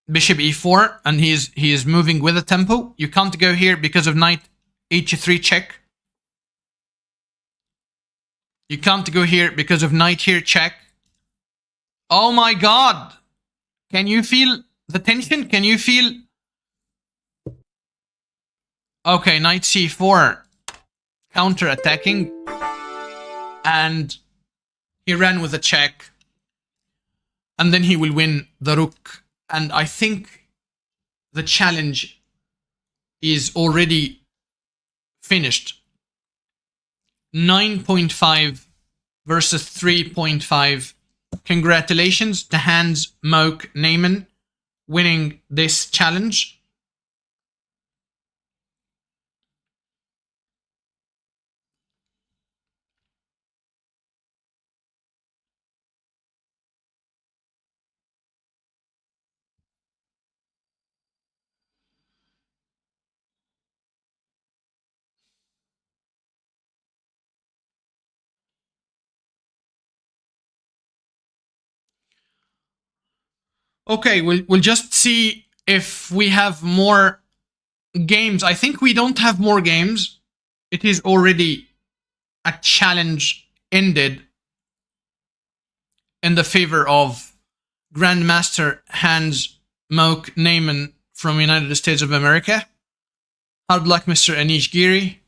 Bishop e4, and he is moving with a tempo. You can't go here because of knight h3 check. You can't go here because of knight here check. Oh my god! Can you feel the tension? Can you feel... Okay, knight c4, counter-attacking, and he ran with a check, and then he will win the rook, and I think the challenge is already finished. 9.5 versus 3.5. Congratulations to Hans Moke Neyman winning this challenge. Okay, we'll just see if we have more games. I think we don't have more games. It is already a challenge ended in the favor of Grandmaster Hans Moke Neyman from United States of America. Hard luck, Mr. Anish Giri.